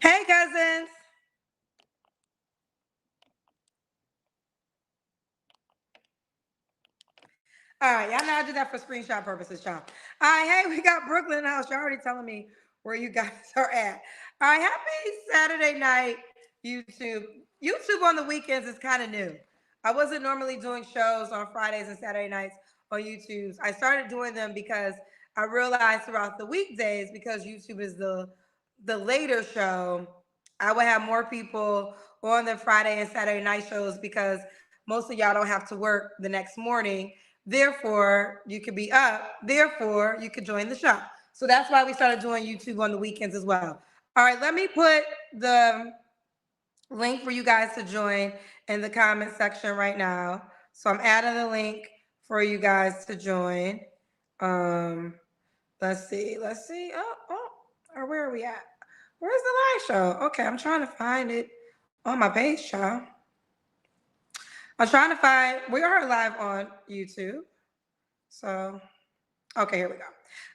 Hey, cousins. All right, y'all know I do that for screenshot purposes, y'all. All right, hey, we got Brooklyn in the house. You're already telling me where you guys are at. All right, happy Saturday night, YouTube. YouTube on the weekends is kind of new. I wasn't normally doing shows on Fridays and Saturday nights on YouTube. I started doing them because I realized throughout the weekdays, because YouTube is the later show, I would have more people on the Friday and Saturday night shows because most of y'all don't have to work the next morning. Therefore, you could be up. Therefore, you could join the show. So that's why we started doing YouTube on the weekends as well. All right, let me put the link for you guys to join in the comment section right now. So I'm adding the link for you guys to join. Let's see. Or where are we at? Where's the live show? Okay, I'm trying to find it on my page, child. I'm trying to find. We are live on YouTube. So, okay, here we go.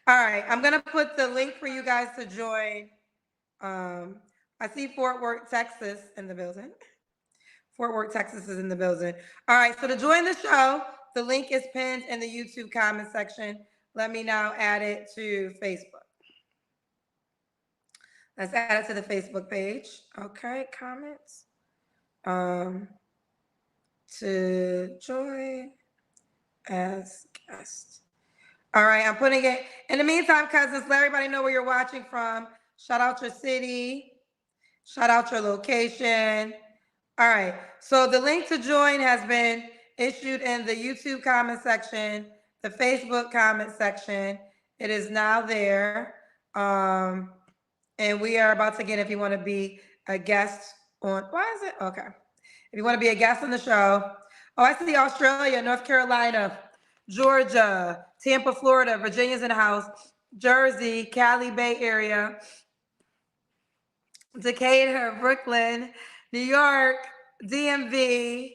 All right, I'm gonna put the link for you guys to join. I see Fort Worth, Texas in the building. Fort Worth, Texas is in the building. All right, so to join the show, the link is pinned in the YouTube comment section. Let me now add it to Facebook. Let's add it to the Facebook page. Okay, comments. To join as guest. All right, I'm putting it. In the meantime, cousins, let everybody know where you're watching from. Shout out your city. Shout out your location. All right, so the link to join has been issued in the YouTube comment section, the Facebook comment section. It is now there. And we are about to get, if you want to be a guest on, why is it? Okay. If you want to be a guest on the show. Oh, I see Australia, North Carolina, Georgia, Tampa, Florida, Virginia's in the house, Jersey, Cali Bay Area, Decatur, Brooklyn, New York, DMV.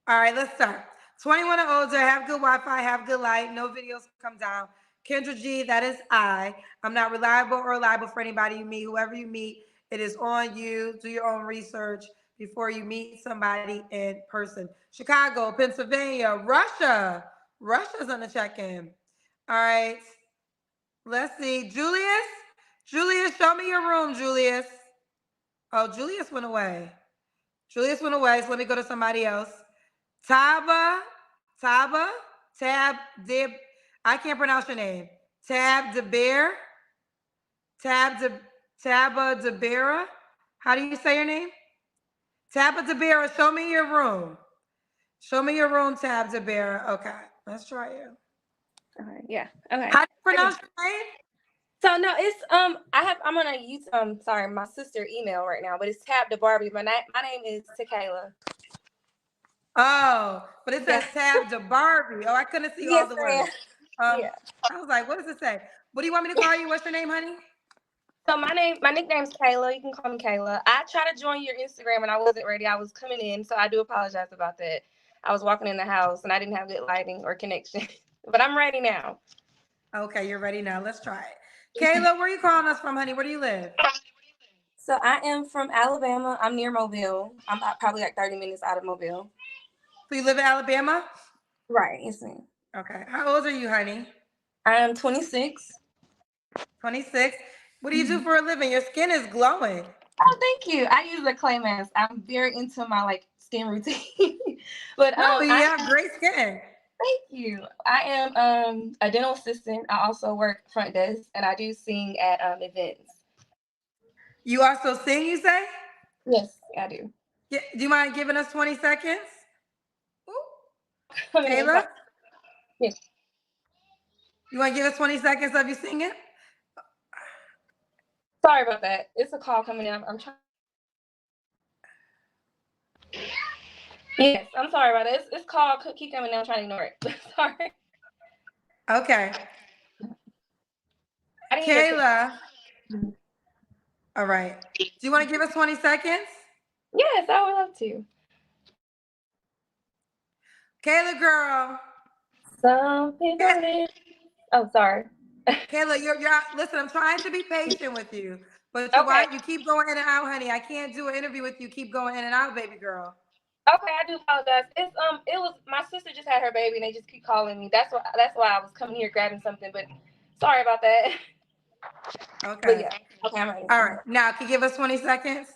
All right, let's start. 21 and older, have good Wi-Fi, have good light, no videos come down. Kendra G, that is I. I'm not reliable or liable for anybody you meet. Whoever you meet, it is on you. Do your own research before you meet somebody in person. Chicago, Pennsylvania, Russia. Russia's on the check-in. All right. Let's see. Julius, show me your room, Julius. Oh, Julius went away. Julius went away, so let me go to somebody else. Taba, Tab, Dib. I can't pronounce your name. Tab De Bear, Taba De Beara. How do you say your name? Taba De Beara, show me your room. Show me your room, Tab De Beara. Okay, let's try you. Okay, yeah. Okay. How do you pronounce your name? So no, it's I'm on a YouTube. Sorry, my sister email right now, but it's Tab to Barbie. My name is Takayla. Oh, but it says Tab to Barbie. Oh, I couldn't see all the words. Yeah. I was like, what does it say? What do you want me to call you? What's your name, honey? So my nickname's Kayla. You can call me Kayla. I tried to join your Instagram and I wasn't ready. I was coming in, so I do apologize about that. I was walking in the house and I didn't have good lighting or connection, but I'm ready now. Okay, you're ready now. Let's try it. Kayla, where are you calling us from, honey? Where do you live? So I am from Alabama. I'm near Mobile. I'm probably like 30 minutes out of Mobile. So you live in Alabama? Right, yes, ma'am. Okay. How old are you, honey? I am 26. 26. What do you do for a living? Your skin is glowing. Oh, thank you. I use a clay mask. I'm very into my skin routine. But no, you have great skin. Thank you. I am a dental assistant. I also work front desk and I do sing at events. You also sing, you say? Yes, I do. Yeah, do you mind giving us 20 seconds? Ooh. Kayla? Yes. You want to give us 20 seconds of you singing? Sorry about that. It's a call coming in. I'm trying. Yes, I'm sorry about it. It's call keep coming in. I'm trying to ignore it. Sorry. Okay. Kayla. All right. Do you want to give us 20 seconds? Yes, I would love to. Kayla, girl. Some people. Oh, sorry. Kayla, listen, I'm trying to be patient with you, but Okay. you keep going in and out, honey. I can't do an interview with you. Keep going in and out, baby girl. Okay, I do apologize. It was my sister just had her baby and they just keep calling me. That's why I was coming here grabbing something, but sorry about that. But Okay. yeah. Okay, I'm ready. All right. Now, can you give us 20 seconds?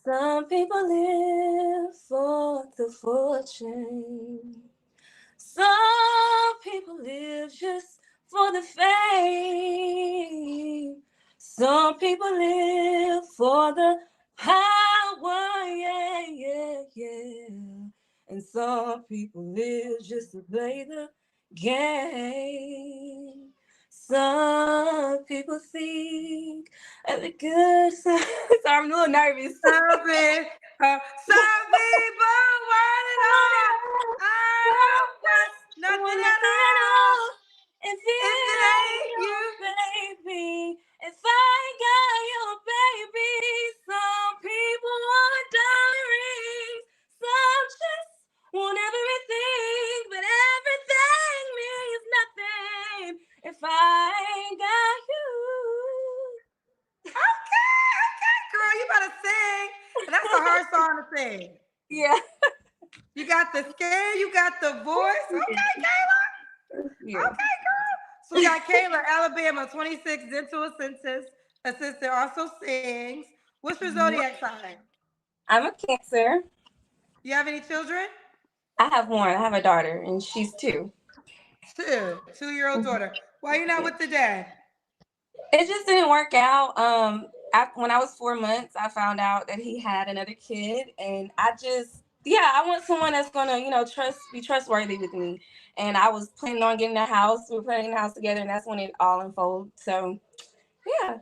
Some people live for the fortune. Some people live just for the fame. Some people live for the power, yeah, yeah, yeah. And some people live just to play the game. Some people think of the good side. Sorry, I'm a little nervous. Some people want it all. I don't want nothing at all. If If it it ain't ain't your you. baby, if I ain't got your baby, some people want diamond rings, some just want everything, but everything means nothing if I ain't got you. Okay, girl, you better sing. And that's a hard song to sing. Yeah. You got the skin, you got the voice. Okay, Kayla. Yeah. Okay, girl. So we got Kayla, Alabama, 26, dental assistant, also sings. What's your zodiac sign? I'm a Cancer. You have any children? I have one. I have a daughter, and she's 2. 2-year-old daughter. Why you not Yeah. with the dad? It just didn't work out. When I was 4 months, I found out that he had another kid, and I want someone that's gonna, be trustworthy with me. And I was planning on getting a house. We were planning a house together, and that's when it all unfolded. So, yeah.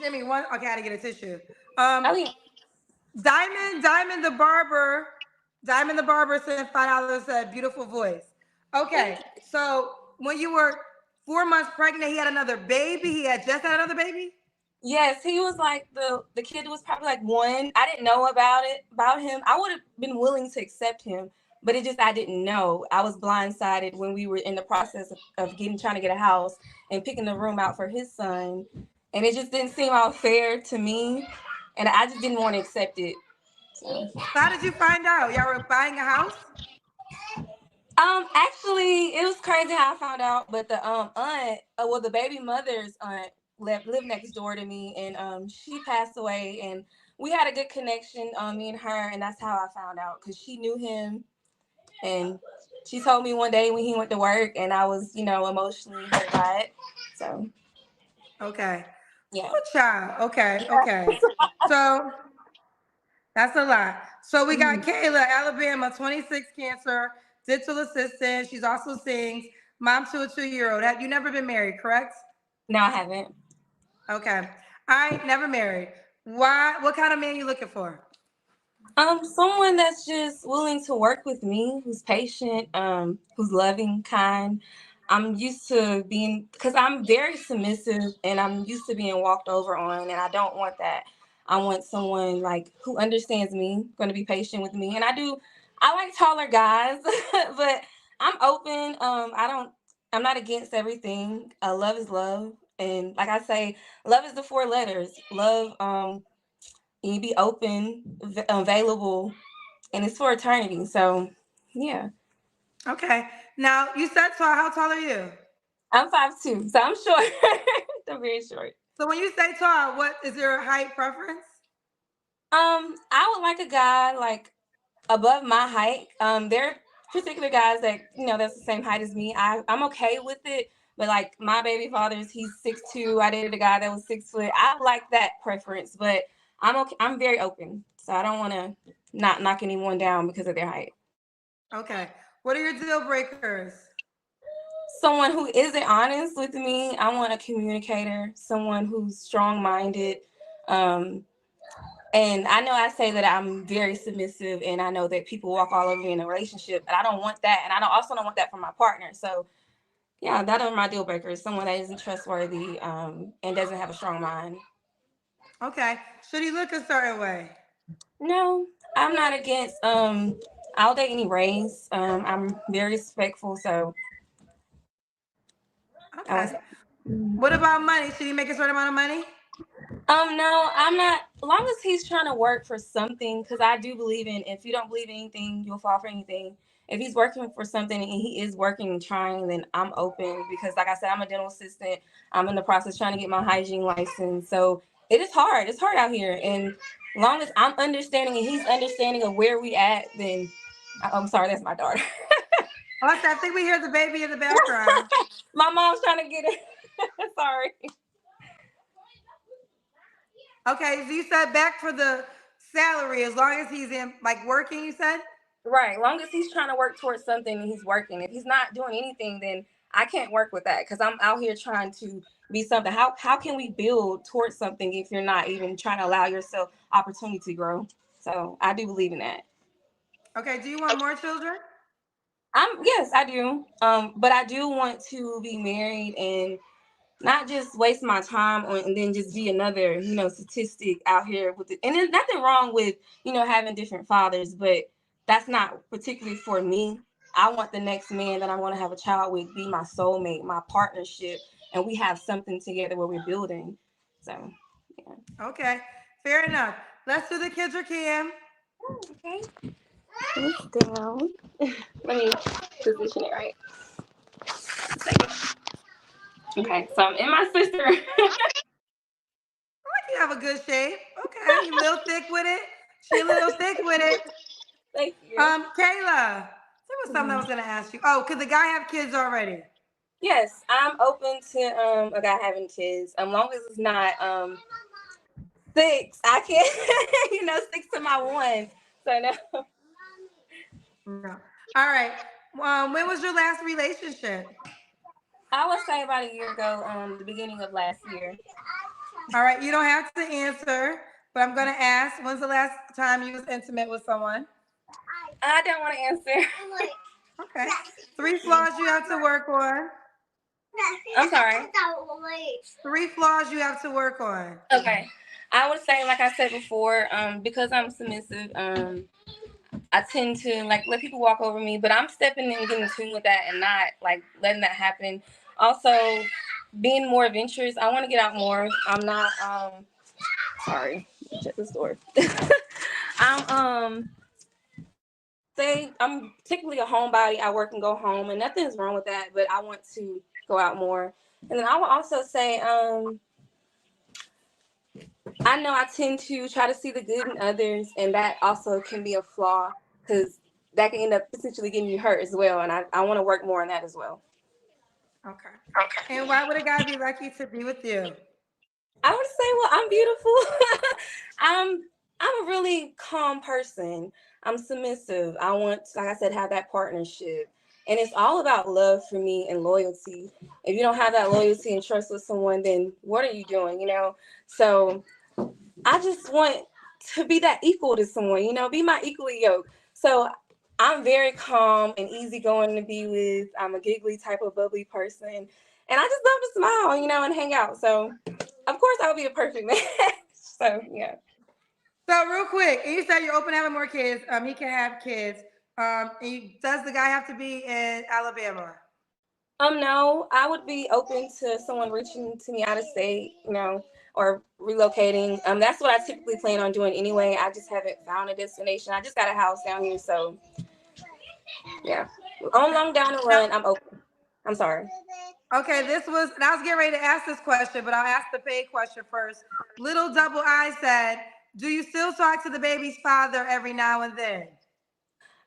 Jimmy, one. Okay, I gotta get a tissue. Oh yeah. Diamond the barber sent $5. Said beautiful voice. Okay, so when you were 4 months pregnant, he had another baby. He had just had another baby. Yes, he was like the kid was probably like 1. I didn't know about him. I would have been willing to accept him, but I didn't know. I was blindsided when we were in the process of trying to get a house and picking the room out for his son, and it just didn't seem all fair to me, and I just didn't want to accept it. So. How did you find out? Y'all were buying a house? Actually, it was crazy how I found out, but the the baby mother's aunt lived next door to me, and she passed away, and we had a good connection, me and her, and that's how I found out because she knew him, and she told me one day when he went to work, and I was, emotionally hurt by it. So Okay. yeah. Good child. Okay. So that's a lot. So we got Kayla, Alabama, 26, Cancer, dental assistant. She's also sings, mom to a 2-year-old. Have you never been married, correct? No, I haven't. Okay. I never married. Why? What kind of man you looking for? Someone that's just willing to work with me, who's patient, who's loving, kind. I'm used to being, because I'm very submissive and I'm used to being walked over on, and I don't want that. I want someone like who understands me, going to be patient with me. And I like taller guys, but I'm open. I'm not against everything. Love is love. And like I say, love is the 4 letters. Love, you be open, available, and it's for eternity. So, yeah. Okay. Now you said tall. How tall are you? I'm 5'2", so I'm short. I'm very short. So when you say tall, what is your height preference? I would like a guy like above my height. There are particular guys that that's the same height as me. I'm okay with it, but like my baby father's, he's 6'2". I dated a guy that was 6 foot. I like that preference, but I'm okay. I'm very open, so I don't want to not knock anyone down because of their height. Okay. What are your deal breakers? Someone who isn't honest with me. I want a communicator, someone who's strong-minded. And I know I say that I'm very submissive, and I know that people walk all over me in a relationship, but I don't want that. And also don't want that from my partner. So yeah, that are my deal breakers. Someone that isn't trustworthy, and doesn't have a strong mind. Okay. Should he look a certain way? No, I'm not against, I'll date any race. I'm very respectful. So Okay. What about money? Should he make a certain amount of money? No, I'm not. As long as he's trying to work for something, because I do believe in if you don't believe in anything, you'll fall for anything. If he's working for something and he is working and trying, then I'm open because, like I said, I'm a dental assistant. I'm in the process trying to get my hygiene license. So it is hard. It's hard out here. And as long as I'm understanding and he's understanding of where we at, then I'm sorry, that's my daughter. I think we hear the baby in the background. My mom's trying to get it. Sorry. Okay, so you said back for the salary as long as he's in like working, you said? Right. Long as he's trying to work towards something and he's working. If he's not doing anything, then I can't work with that because I'm out here trying to be something. How can we build towards something if you're not even trying to allow yourself opportunity to grow? So I do believe in that. Okay, do you want more children? Yes, I do. But I do want to be married and not just waste my time on and then just be another, statistic out here with it. And there's nothing wrong with, having different fathers, but that's not particularly for me. I want the next man that I want to have a child with be my soulmate, my partnership, and we have something together where we're building. So, yeah. Okay, fair enough. Let's do the kids or Cam. Okay. Put down. Let me position it right. Okay, so I'm in my sister. I like you have a good shape. Okay, you a little thick with it. She a little thick with it. Thank you. Kayla, there was something I was gonna ask you. Oh, could the guy have kids already? Yes, I'm open to a guy having kids. Long as it's not 6. I can't, stick to my one. So no. No. All right. When was your last relationship? I would say about a year ago, the beginning of last year. All right, you don't have to answer, but I'm gonna ask. When's the last time you was intimate with someone? I don't want to answer. Okay. 3 flaws you have to work on. I'm sorry. 3 flaws you have to work on. Okay. I would say, like I said before, because I'm submissive, I tend to like let people walk over me, but I'm stepping in and getting in tune with that and not like letting that happen. Also, being more adventurous. I want to get out more. I'm not sorry, shut this door. I'm typically a homebody. I work and go home and nothing's wrong with that, but I want to go out more. And then I would also say I know I tend to try to see the good in others, and that also can be a flaw because that can end up essentially getting you hurt as well. And I want to work more on that as well. Okay. And why would a guy be lucky to be with you? I would say, well, I'm beautiful. I'm a really calm person. I'm submissive. I want, like I said, have that partnership. And it's all about love for me and loyalty. If you don't have that loyalty and trust with someone, then what are you doing, So I just want to be that equal to someone, be my equally yoked. So I'm very calm and easygoing to be with. I'm a giggly type of bubbly person. And I just love to smile, and hang out. So of course I would be a perfect match. So yeah. So real quick, you said you're open to having more kids. He can have kids. Does the guy have to be in Alabama? No, I would be open to someone reaching to me out of state, or relocating. That's what I typically plan on doing anyway. I just haven't found a destination. I just got a house down here, so yeah. On long down the run, I'm open. I'm sorry. Okay, and I was getting ready to ask this question, but I'll ask the paid question first. Little Double I said, do you still talk to the baby's father every now and then?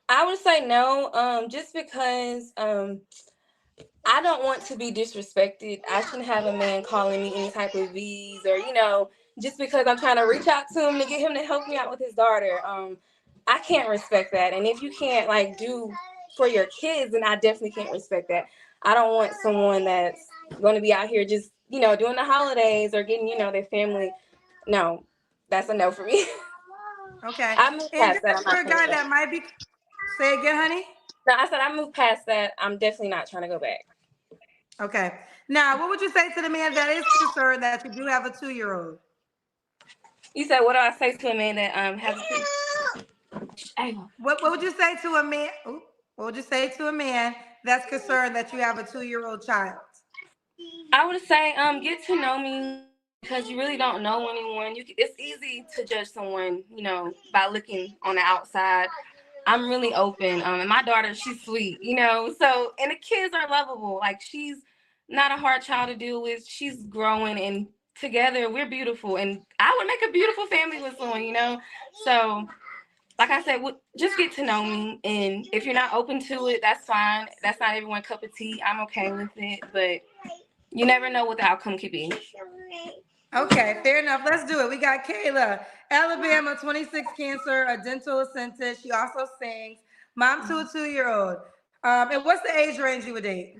I would say no, just because I don't want to be disrespected. I shouldn't have a man calling me any type of V's or, just because I'm trying to reach out to him to get him to help me out with his daughter. I can't respect that. And if you can't do for your kids, then I definitely can't respect that. I don't want someone that's going to be out here just, doing the holidays or getting, their family. No, that's a no for me. Okay. I moved past that. For a guy that might be, say again, honey? No, I said I moved past that. I'm definitely not trying to go back. Okay. Now, what would you say to the man that is concerned that you do have a 2-year-old? You said, what do I say to a man that has a What would you say to a man? What would you say to a man that's concerned that you have a 2-year-old child? I would say, get to know me because you really don't know anyone. It's easy to judge someone, by looking on the outside. I'm really open. And my daughter, she's sweet, So, and the kids are lovable. Like she's not a hard child to deal with. She's growing, and together we're beautiful. And I would make a beautiful family with someone. So, like I said, just get to know me. And if you're not open to it, that's fine. That's not everyone's cup of tea. I'm okay with it, but you never know what the outcome could be. Okay, fair enough. Let's do it. We got Kayla, Alabama, 26, cancer, a dental assistant. She also sings. Mom to a 2-year-old. And what's the age range you would date?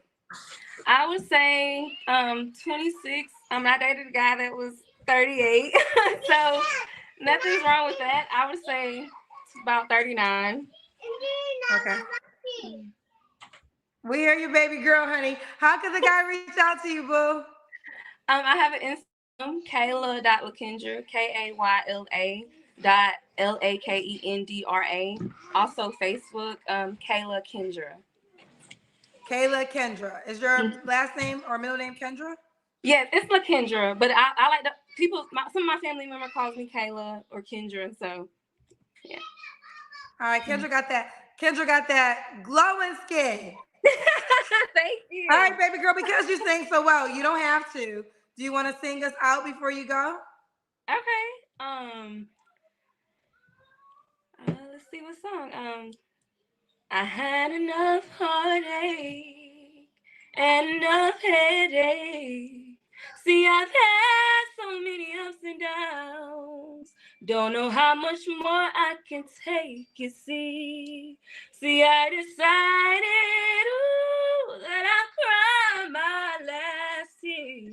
I would say 26. I dated a guy that was 38. So nothing's wrong with that. I would say it's about 39. Okay. We hear you, baby girl, honey. How can the guy reach out to you, boo? I have an Instagram, Kayla.Lakendra, Kayla.Lakendra. Also Facebook, Kayla Kendra. Kayla Kendra. Is your last name or middle name Kendra? Yes, it's Lakendra, but I like the people. Some of my family member calls me Kayla or Kendra, so yeah. All right, Kendra got that. Kendra got that glowing skin. Thank you. All right, baby girl, because you sing so well, you don't have to. Do you want to sing us out before you go? Okay. Let's see what song. I had enough heartache and enough headache. See, I've had so many ups and downs. Don't know how much more I can take. You see, I decided that I'll cry my last tear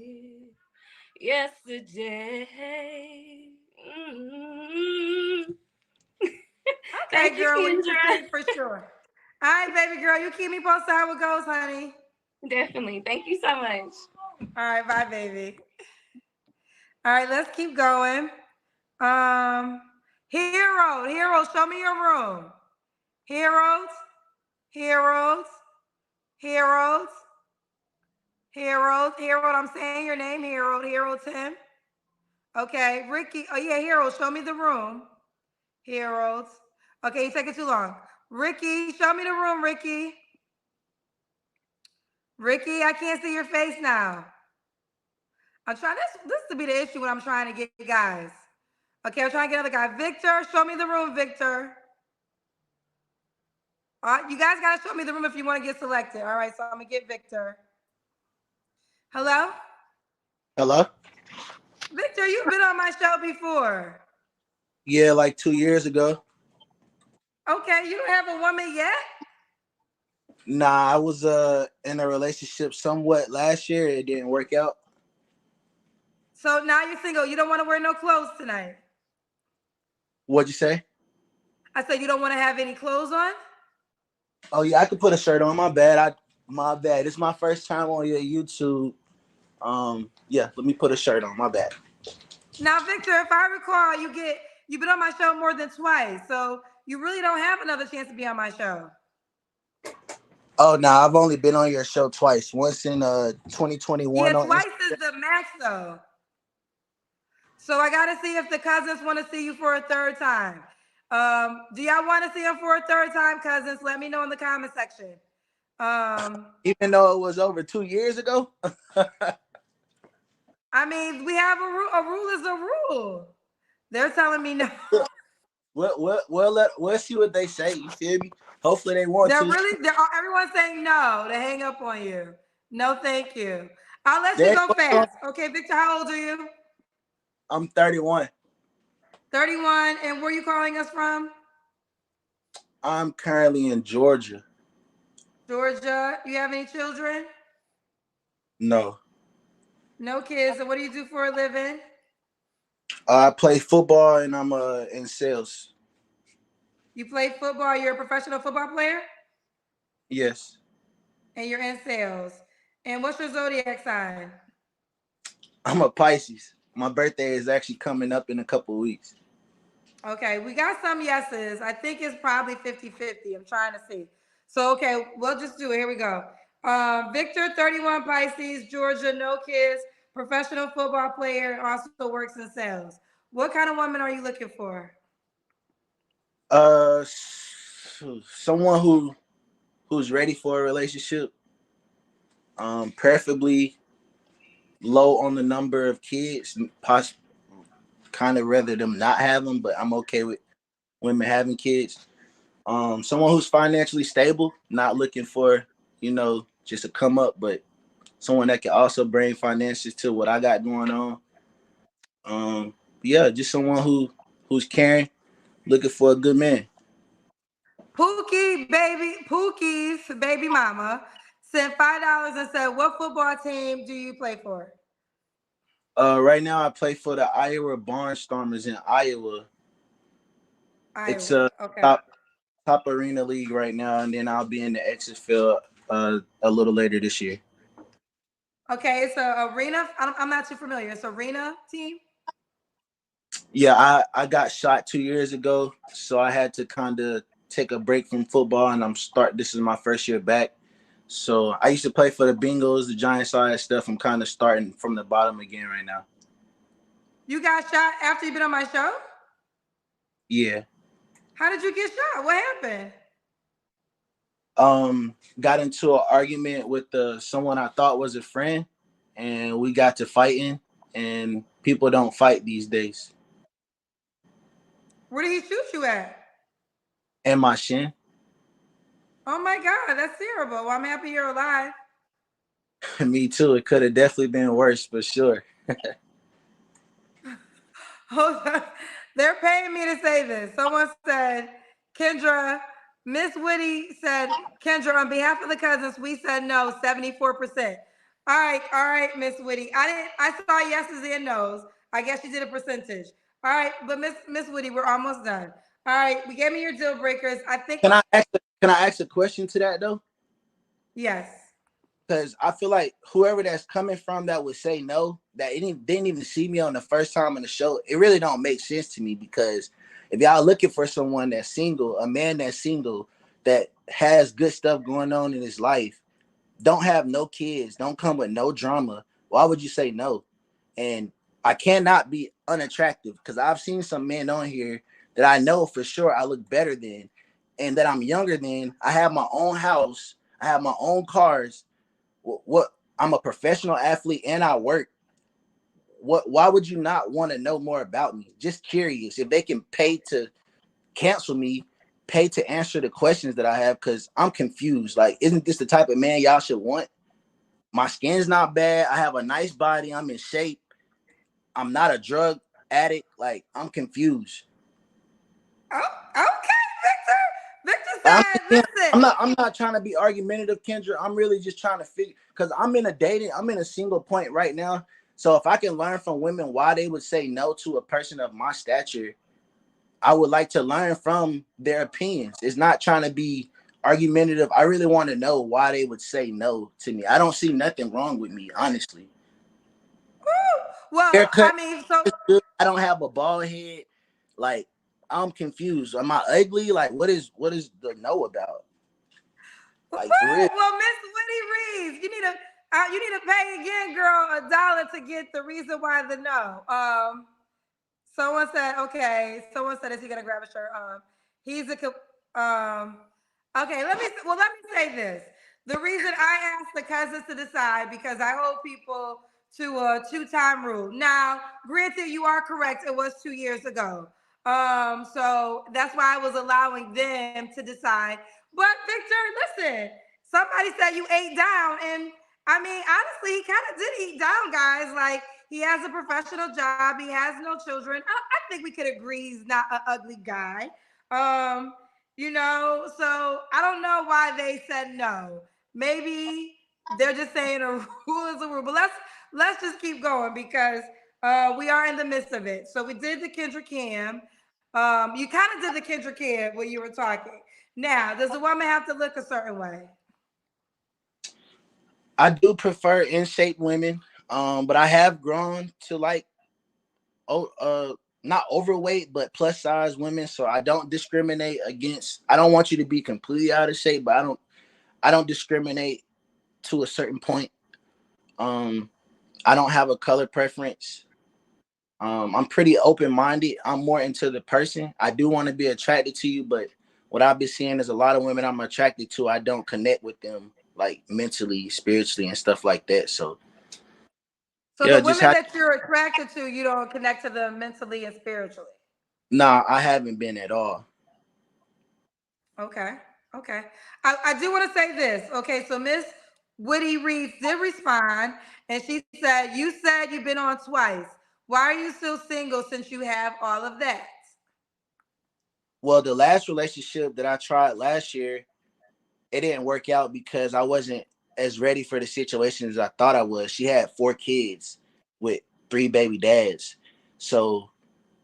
yesterday. Mm-hmm. Okay, girl, we can sing for sure. All right, baby girl, you keep me posted how it goes, honey. Definitely. Thank you so much. All right, bye, baby. All right, let's keep going. Hero, show me your room. Heroes, heroes, heroes, Harold. I'm saying your name, Harold Tim. Okay, Ricky. Oh yeah, Harold, show me the room. Harold. Okay, you're taking too long. Ricky, show me the room, Ricky. Ricky, I can't see your face now. I'm trying this to be the issue when I'm trying to get guys. Okay, I'm trying to get another guy. Victor, show me the room, Victor. All right, you guys gotta show me the room if you want to get selected. All right, so I'm gonna get Victor. Hello? Hello? Victor, you've been on my show before. Yeah, like 2 years ago. Okay, you don't have a woman yet? Nah, I was in a relationship somewhat last year. It didn't work out. So now you're single. You don't want to wear no clothes tonight. What'd you say? I said you don't want to have any clothes on? Oh yeah, I could put a shirt on. My bad. It's my first time on your YouTube. Yeah, let me put a shirt on. My bad. Now, Victor, if I recall, you've been on my show more than twice, so you really don't have another chance to be on my show. Oh no, I've only been on your show twice. Once in 2021. Yeah, twice is the max though. So I gotta see if the cousins want to see you for a third time. Do y'all want to see him for a third time, cousins? Let me know in the comment section. Even though it was over 2 years ago. I mean, we have a rule. A rule is a rule. They're telling me no. We'll see what they say. You feel me? Hopefully they want to. Everyone's saying no to hang up on you. No, thank you. I'll let you go fast. Okay, Victor, how old are you? I'm 31. 31, and where are you calling us from? I'm currently in Georgia. Georgia. You have any children? No. No kids. So what do you do for a living? I play football and I'm in sales. You play football. You're a professional football player? Yes. And you're in sales. And what's your zodiac sign? I'm a Pisces. My birthday is actually coming up in a couple of weeks. Okay, we got some yeses. I think it's probably 50-50. I'm trying to see. So, okay, we'll just do it. Here we go. Victor, 31, Pisces, Georgia, no kids, professional football player, and also works in sales. What kind of woman are you looking for? Someone who's ready for a relationship. Preferably low on the number of kids. Kind of rather them not have them, but I'm okay with women having kids. Someone who's financially stable, not looking for, just to come up, but someone that can also bring finances to what I got going on. Yeah, just someone who's caring, looking for a good man. Pookie's baby mama sent $5 and said, "What football team do you play for?" Right now I play for the Iowa Barnstormers in Iowa. It's Iowa. a Okay. top arena league right now, and then I'll be in the XFL a little later this year. Okay, it's a arena. I'm not too familiar. It's arena team. Yeah, I got shot 2 years ago, so I had to kind of take a break from football, and this is my first year back. So I used to play for the Bengals, the Giants, all that stuff. I'm kind of starting from the bottom again right now. You got shot after you've been on my show? Yeah. How did you get shot? What happened? Got into an argument with someone I thought was a friend, and we got to fighting, and people don't fight these days. Where did he shoot you at? And my shin. Oh my God, that's terrible. Well, I'm happy you're alive. Me too. It could have definitely been worse, for sure. Hold on. They're paying me to say this. Someone said, Kendra, Miss Woody said, Kendra, on behalf of the cousins, we said no, 74%. All right, Miss Woody. I saw yeses and nos. I guess you did a percentage. All right, but Miss Woody, we're almost done. All right, we gave me your deal breakers. I think Can I ask a question to that though? yes. Because I feel like whoever that's coming from that would say no, that didn't even see me on the first time on the show, it really don't make sense to me. Because if y'all looking for someone that's single, a man that's single, that has good stuff going on in his life, don't have no kids, don't come with no drama, why would you say no? And I cannot be unattractive, because I've seen some men on here that I know for sure I look better than, and that I'm younger than. I have my own house, I have my own cars. What I'm a professional athlete and I work. Why would you not want to know more about me? Just curious. If they can pay to cancel me, pay to answer the questions that I have, because I'm confused. Like, isn't this the type of man y'all should want? My skin's not bad. I have a nice body. I'm in shape. I'm not a drug addict. Like, I'm confused. Oh, okay, Victor. Victor said, listen. I'm not trying to be argumentative, Kendra. I'm really just trying to figure, because I'm in a single point right now. So if I can learn from women why they would say no to a person of my stature, I would like to learn from their opinions. It's not trying to be argumentative. I really want to know why they would say no to me. I don't see nothing wrong with me, honestly. Well, Haircut, I mean, so I don't have a bald head. Like, I'm confused. Am I ugly? Like, what is the no about? Like, for real. well, Miss Whitney Reeves, you need to pay again, girl, $1 to get the reason why the no. Someone said, okay. Someone said, is he gonna grab a shirt? He's a okay. Let me say this. The reason I asked the cousins to decide, because I hold people to a 2-time rule. Now, granted, you are correct. It was 2 years ago. So that's why I was allowing them to decide. But Victor, listen, somebody said you ate down, and I mean, honestly, he kind of did eat down, guys. Like, he has a professional job. He has no children. I think we could agree he's not an ugly guy. So I don't know why they said no. Maybe they're just saying a rule is a rule. But let's just keep going, because we are in the midst of it. So we did the Kendra Cam. You kind of did the Kendra Cam when you were talking. Now, does the woman have to look a certain way? I do prefer in shape women, but I have grown to like, not overweight, but plus size women. So I don't discriminate against. I don't want you to be completely out of shape, but I don't discriminate to a certain point. I don't have a color preference. I'm pretty open-minded. I'm more into the person. I do want to be attracted to you, but what I've been seeing is a lot of women I'm attracted to, I don't connect with them like mentally, spiritually, and stuff like that. So So yeah, the just women that you're attracted to, you don't connect to them mentally and spiritually. nah, I haven't been at all. Okay. Okay. I do want to say this. Okay. So Miss Woody Reeves did respond and she said, you said you've been on twice. Why are you still single since you have all of that? Well, the last relationship that I tried last year, it didn't work out because I wasn't as ready for the situation as I thought I was. She had 4 kids with 3 baby dads. So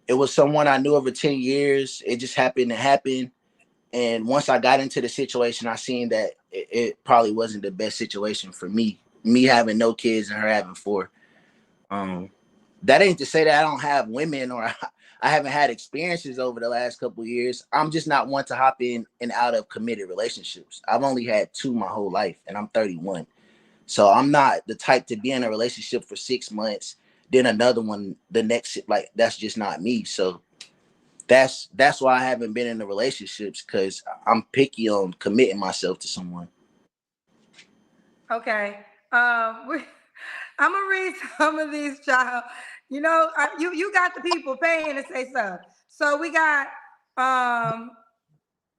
it was someone I knew over 10 years. It just happened to happen. And once I got into the situation, I seen that it probably wasn't the best situation for me. Me having no kids and her having 4. That ain't to say that I don't have women or I haven't had experiences over the last couple of years. I'm just not one to hop in and out of committed relationships. I've only had 2 my whole life, and I'm 31. So I'm not the type to be in a relationship for 6 months, then another one the next. Like, that's just not me. So that's why I haven't been in the relationships, because I'm picky on committing myself to someone. Okay. I'm gonna read some of these, child. You know, you got the people paying to say stuff. So we got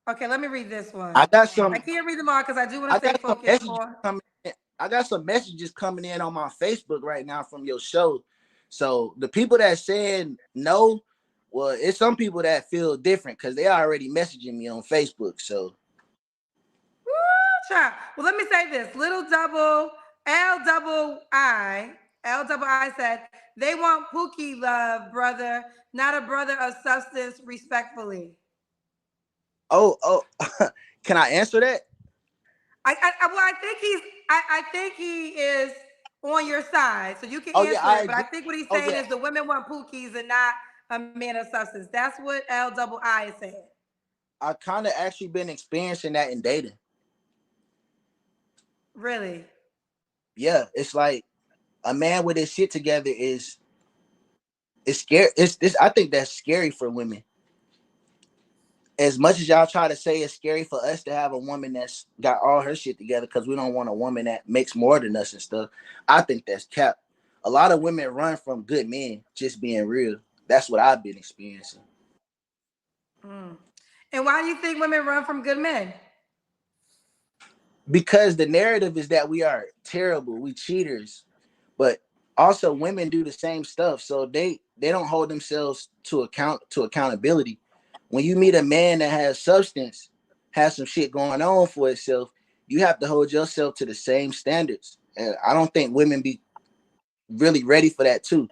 okay, let me read this one. I got some. I can't read them all because I do want I to stay got some focused messages on. coming in. I got some messages coming in on my Facebook right now from your show. So the people that saying no, well, it's some people that feel different because they already messaging me on Facebook. So Woo, child. Well, let me say this. Little double L double I said they want Pookie love, brother, not a brother of substance, respectfully. oh, can I answer that? Well, I think he is on your side, so you can Oh yeah, answer I it. But I agree. think what he's Oh saying yeah, is the women want Pookies and not a man of substance. That's what L double I is saying. I kind of actually been experiencing that in dating. Really? Yeah, it's like a man with his shit together it's scary. It's this. I think that's scary for women. As much as y'all try to say it's scary for us to have a woman that's got all her shit together because we don't want a woman that makes more than us and stuff, I think that's cap. A lot of women run from good men, just being real. That's what I've been experiencing. Mm. And why do you think women run from good men? Because the narrative is that we are terrible, we cheaters, but also women do the same stuff. So they don't hold themselves to accountability. When you meet a man that has substance, has some shit going on for itself, you have to hold yourself to the same standards. And I don't think women be really ready for that too.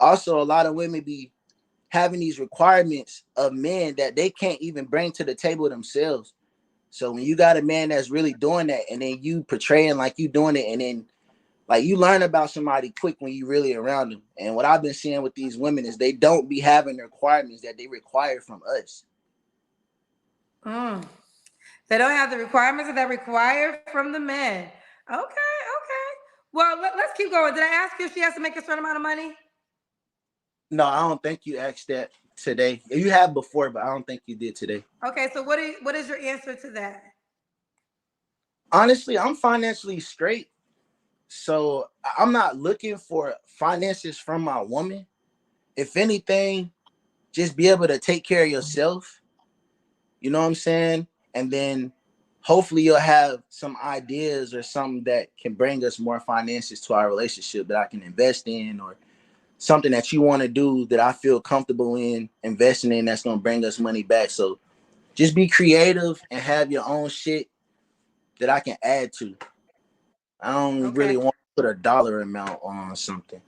Also, a lot of women be having these requirements of men that they can't even bring to the table themselves. So when you got a man that's really doing that, and then you portraying like you doing it, and then like you learn about somebody quick when you really around them. And what I've been seeing with these women is they don't be having the requirements that they require from us. Mm. They don't have the requirements that they're required from the men. Okay, okay. Well, let's keep going. Did I ask you if she has to make a certain amount of money? No, I don't think you asked that today. You have before, but I don't think you did today. Okay, so what is your answer to that? Honestly, I'm financially straight. So I'm not looking for finances from my woman. If anything, just be able to take care of yourself. You know what I'm saying? And then hopefully you'll have some ideas or something that can bring us more finances to our relationship that I can invest in, or something that you want to do that I feel comfortable in investing in that's going to bring us money back. So just be creative and have your own shit that I can add to. I don't Okay. really want to put a dollar amount on something.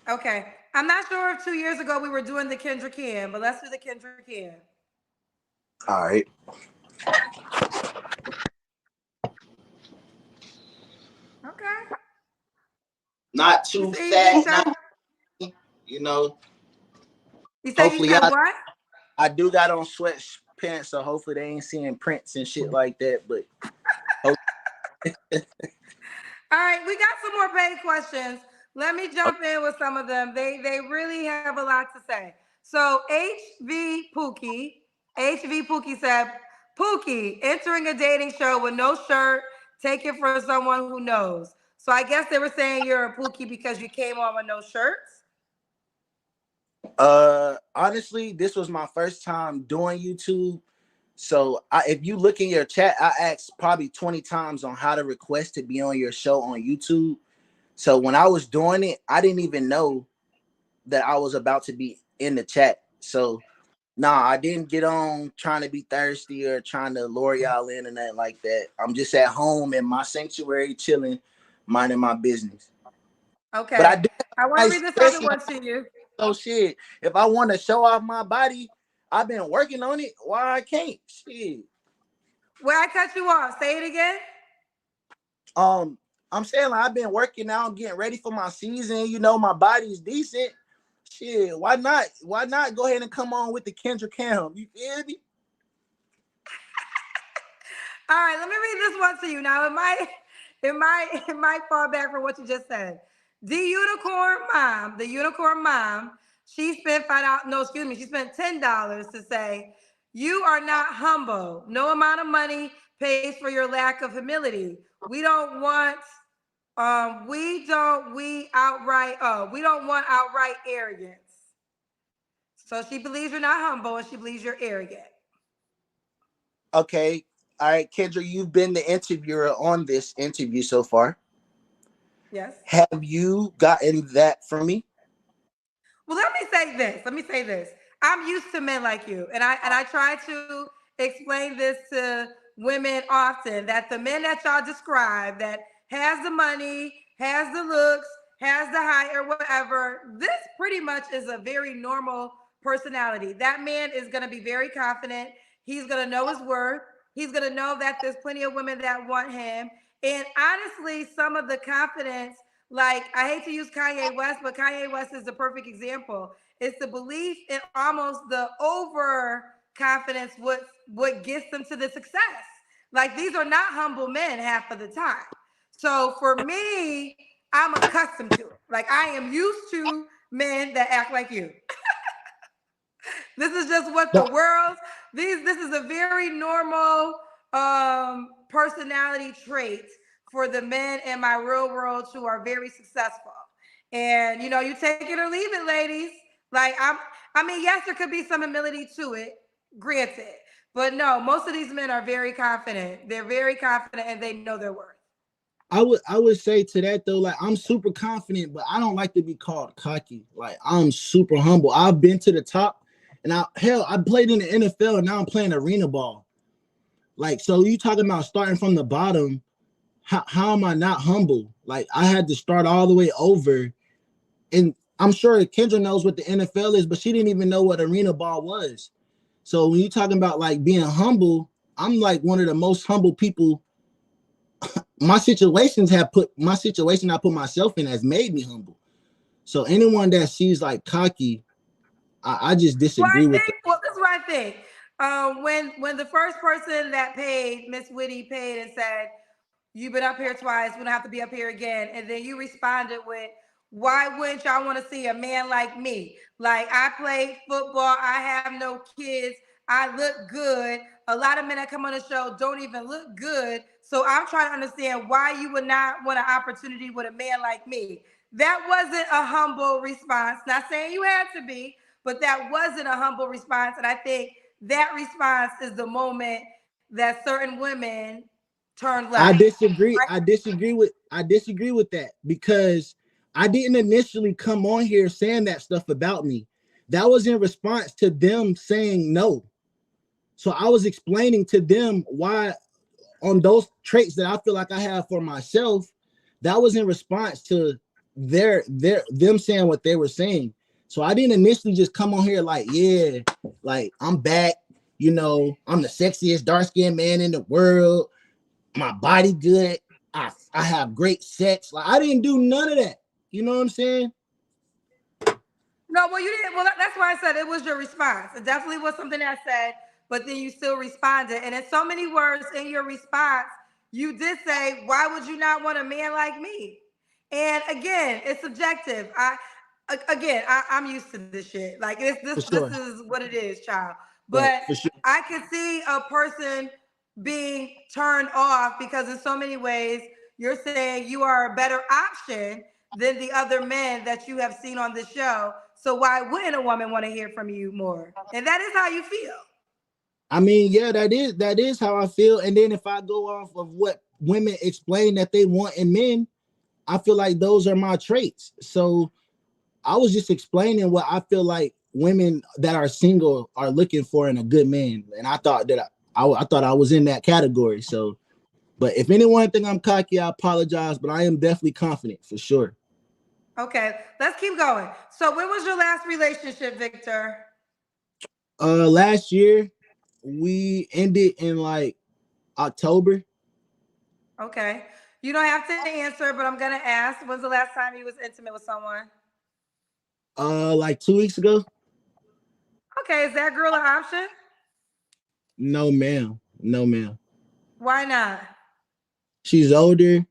Okay. I'm not sure if 2 years ago we were doing the Kendra Can, but let's do the Kendra Can. All right. Okay. Not too It's easy, fat, child. not, you know. You say you Hopefully said y'all, what? I do got on sweatpants, so hopefully they ain't seeing prints and shit like that. But All right, we got some more paid questions. Let me jump in with some of them. They really have a lot to say. So HV Pookie said, Pookie entering a dating show with no shirt, take it for someone who knows. So I guess they were saying you're a Pookie because you came on with no shirts. Honestly, this was my first time doing YouTube. So if you look in your chat, I asked probably 20 times on how to request to be on your show on YouTube. So when I was doing it, I didn't even know that I was about to be in the chat. So nah, I didn't get on trying to be thirsty or trying to lure y'all in and nothing like that. I'm just at home in my sanctuary chilling, minding my business. But I Okay. do I want to nice read this other dressing. one to you. So shit, if I want to show off my body, I've been working on it. Why I can't? Shit. Where I cut you off, say it again. Um, I'm saying like I've been working out, getting ready for my season. You know, my body's decent. Shit, why not? Why not go ahead and come on with the Kendra Cam? You feel me? All right, let me read this one to you. Now, it might fall back from what you just said. The unicorn mom, she spent $5. No, excuse me, she spent $10 to say, "You are not humble. No amount of money pays for your lack of humility. We don't want, we don't want outright arrogance." So she believes you're not humble, and she believes you're arrogant. Okay. All right, Kendra, you've been the interviewer on this interview so far. Yes. Have you gotten that from me? Well, let me say this. Let me say this. I'm used to men like you, and I try to explain this to women often that the men that y'all describe that has the money, has the looks, has the height, or whatever, this pretty much is a very normal personality. That man is going to be very confident. He's going to know his worth. He's going to know that there's plenty of women that want him. And honestly, some of the confidence, like, I hate to use Kanye West, but Kanye West is the perfect example. It's the belief in almost the overconfidence what gets them to the success. Like, these are not humble men half of the time. So for me, I'm accustomed to it. Like, I am used to men that act like you. This is just what the No. world, this is a very normal personality trait for the men in my real world who are very successful. And you know, you take it or leave it, ladies. Like, I mean, yes, there could be some humility to it, granted. But no, most of these men are very confident. They're very confident and they know their worth. I would say to that though, like I'm super confident, but I don't like to be called cocky. Like I'm super humble. I've been to the top, and I played in the NFL, and now I'm playing arena ball. Like, so you talking about starting from the bottom? How am I not humble? Like I had to start all the way over, and I'm sure Kendra knows what the NFL is, but she didn't even know what arena ball was. So when you talking about like being humble, I'm like one of the most humble people. My situation I put myself in has made me humble. So anyone that sees like cocky, I just disagree with that. Well, this is what I think. When the first person that paid, Miss Whitty, paid and said, "You've been up here twice, we don't have to be up here again," and then you responded with, "Why wouldn't y'all want to see a man like me? Like, I played football, I have no kids, I look good. A lot of men that come on the show don't even look good. So I'm trying to understand why you would not want an opportunity with a man like me." That wasn't a humble response. Not saying you had to be, but that wasn't a humble response. And I think that response is the moment that certain women turn I left. disagree. Right? I disagree with that because I didn't initially come on here saying that stuff about me. That was in response to them saying no. So I was explaining to them why on those traits that I feel like I have for myself, that was in response to them saying what they were saying. So I didn't initially just come on here like, yeah, like I'm back, I'm the sexiest dark-skinned man in the world. My body good. I have great sex. Like I didn't do none of that. You know what I'm saying? No, well, you didn't. Well, that's why I said it was your response. It definitely was something I said, but then you still responded. And in so many words in your response, you did say, why would you not want a man like me? And again, it's subjective. I'm used to this shit. Like For this sure. is what it is, child. But But for sure. I can see a person being turned off because in so many ways you're saying you are a better option than the other men that you have seen on the show. So why wouldn't a woman want to hear from you more? And that is how you feel. I mean, yeah, that is how I feel. And then if I go off of what women explain that they want in men, I feel like those are my traits. So I was just explaining what I feel like women that are single are looking for in a good man. And I thought that I thought I was in that category. So, but if anyone think I'm cocky, I apologize, but I am definitely confident for sure. Okay, let's keep going. So when was your last relationship, Victor? Last year we ended in like October. Okay. You don't have to answer, but I'm gonna ask. When's the last time you was intimate with someone? Like 2 weeks ago. Okay, is that girl an option? No, ma'am. No, ma'am. Why not? She's older.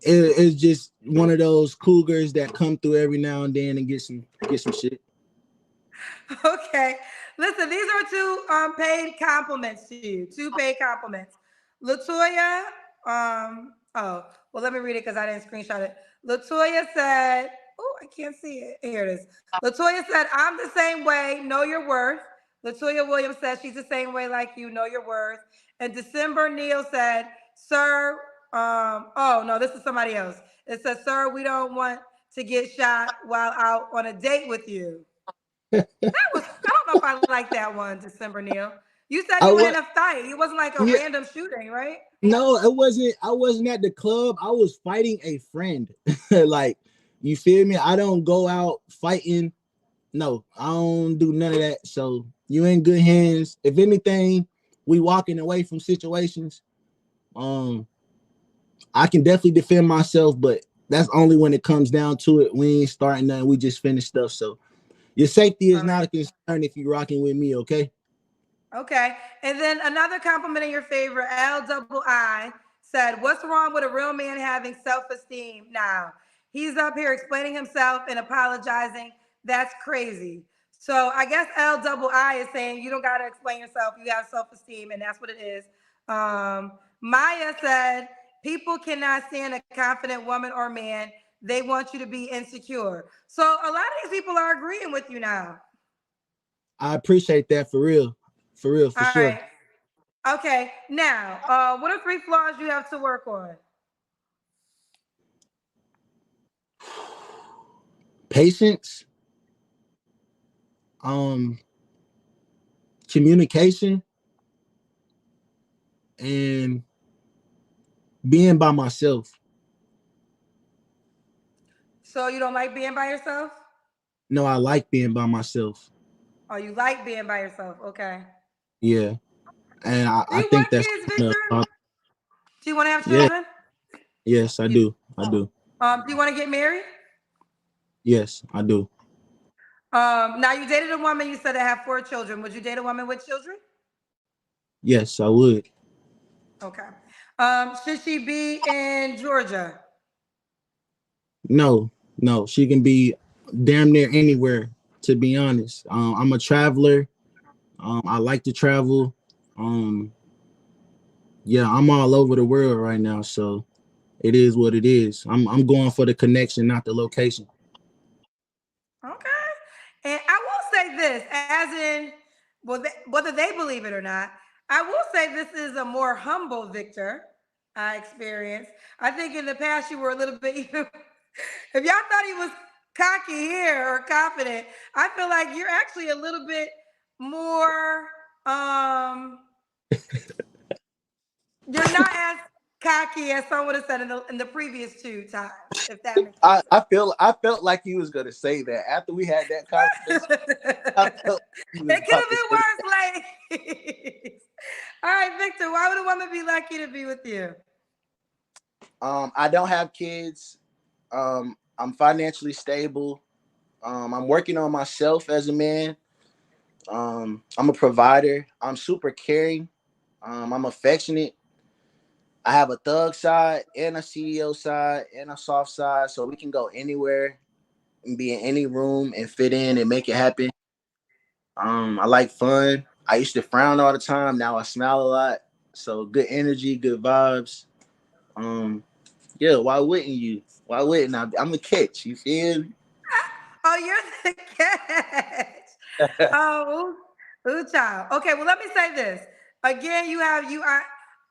It's just one of those cougars that come through every now and then and get some shit. Okay. Listen, these are two paid compliments to you. Two paid compliments. Latoya, well, let me read it because I didn't screenshot it. Latoya said, oh, I can't see it. Here it is. Latoya said, I'm the same way, know your worth. Latoya Williams said she's the same way like you, know your worth. And December Neal said, sir, oh no, this is somebody else. It says, sir, we don't want to get shot while out on a date with you. I don't know if I like that one, December Neal. You said I you were was in a fight. It wasn't like a Yeah, random shooting, right? no, it wasn't. I wasn't at the club. I was fighting a friend. Like, you feel me? I don't go out fighting. No, I don't do none of that. So you in good hands. If anything, we walking away from situations. Um, I can definitely defend myself, but that's only when it comes down to it. We ain't starting nothing. We just finished stuff. So your safety is All not right. a concern if you're rocking with me, okay? Okay. And then another compliment in your favor, LII said, what's wrong with a real man having self-esteem now? He's up here explaining himself and apologizing. That's crazy. So I guess LII is saying you don't got to explain yourself. You have self-esteem, and that's what it is. Maya said, people cannot stand a confident woman or man. They want you to be insecure. So a lot of these people are agreeing with you now. I appreciate that for real. For real, for All sure. right. Okay, now, what are three flaws you have to work on? Patience, communication, and being by myself. So you don't like being by yourself? No, I like being by myself. Oh, you like being by yourself? Okay. Yeah. And I, Do I you think want that's kids, kind Victor? of, Do you want to have yeah, children? yes, I do. I do. Do you want to get married? Yes, I do. Now you dated a woman. You said they have 4 children. Would you date a woman with children? Yes, I would. Okay. Should she be in Georgia? No, no, she can be damn near anywhere, to be honest. I'm a traveler. I like to travel. Um, yeah, I'm all over the world right now, so it is what it is. I'm going for the connection, not the location. Okay. And I will say this, as in, well, whether they believe it or not, I will say this is a more humble Victor I experienced. I think in the past you were a little bit even. If y'all thought he was cocky here or confident, I feel like you're actually a little bit more. Um, you're not as cocky as someone would have said in the previous 2 times, if that makes any I felt like he was gonna say that after we had that conversation. I sense. felt he was It could about have to been say worse, ladies. All right, Victor, why would a woman be lucky to be with you? I don't have kids. I'm financially stable. I'm working on myself as a man. I'm a provider. I'm super caring. I'm affectionate. I have a thug side and a CEO side and a soft side, so we can go anywhere and be in any room and fit in and make it happen. I like fun. I used to frown all the time. Now I smile a lot. So good energy, good vibes. Um, yeah. Why wouldn't you? Why wouldn't I? I'm a catch. You feel me? Oh, you're the catch. Oh, ooh, child. Okay, well, let me say this. Again, you are.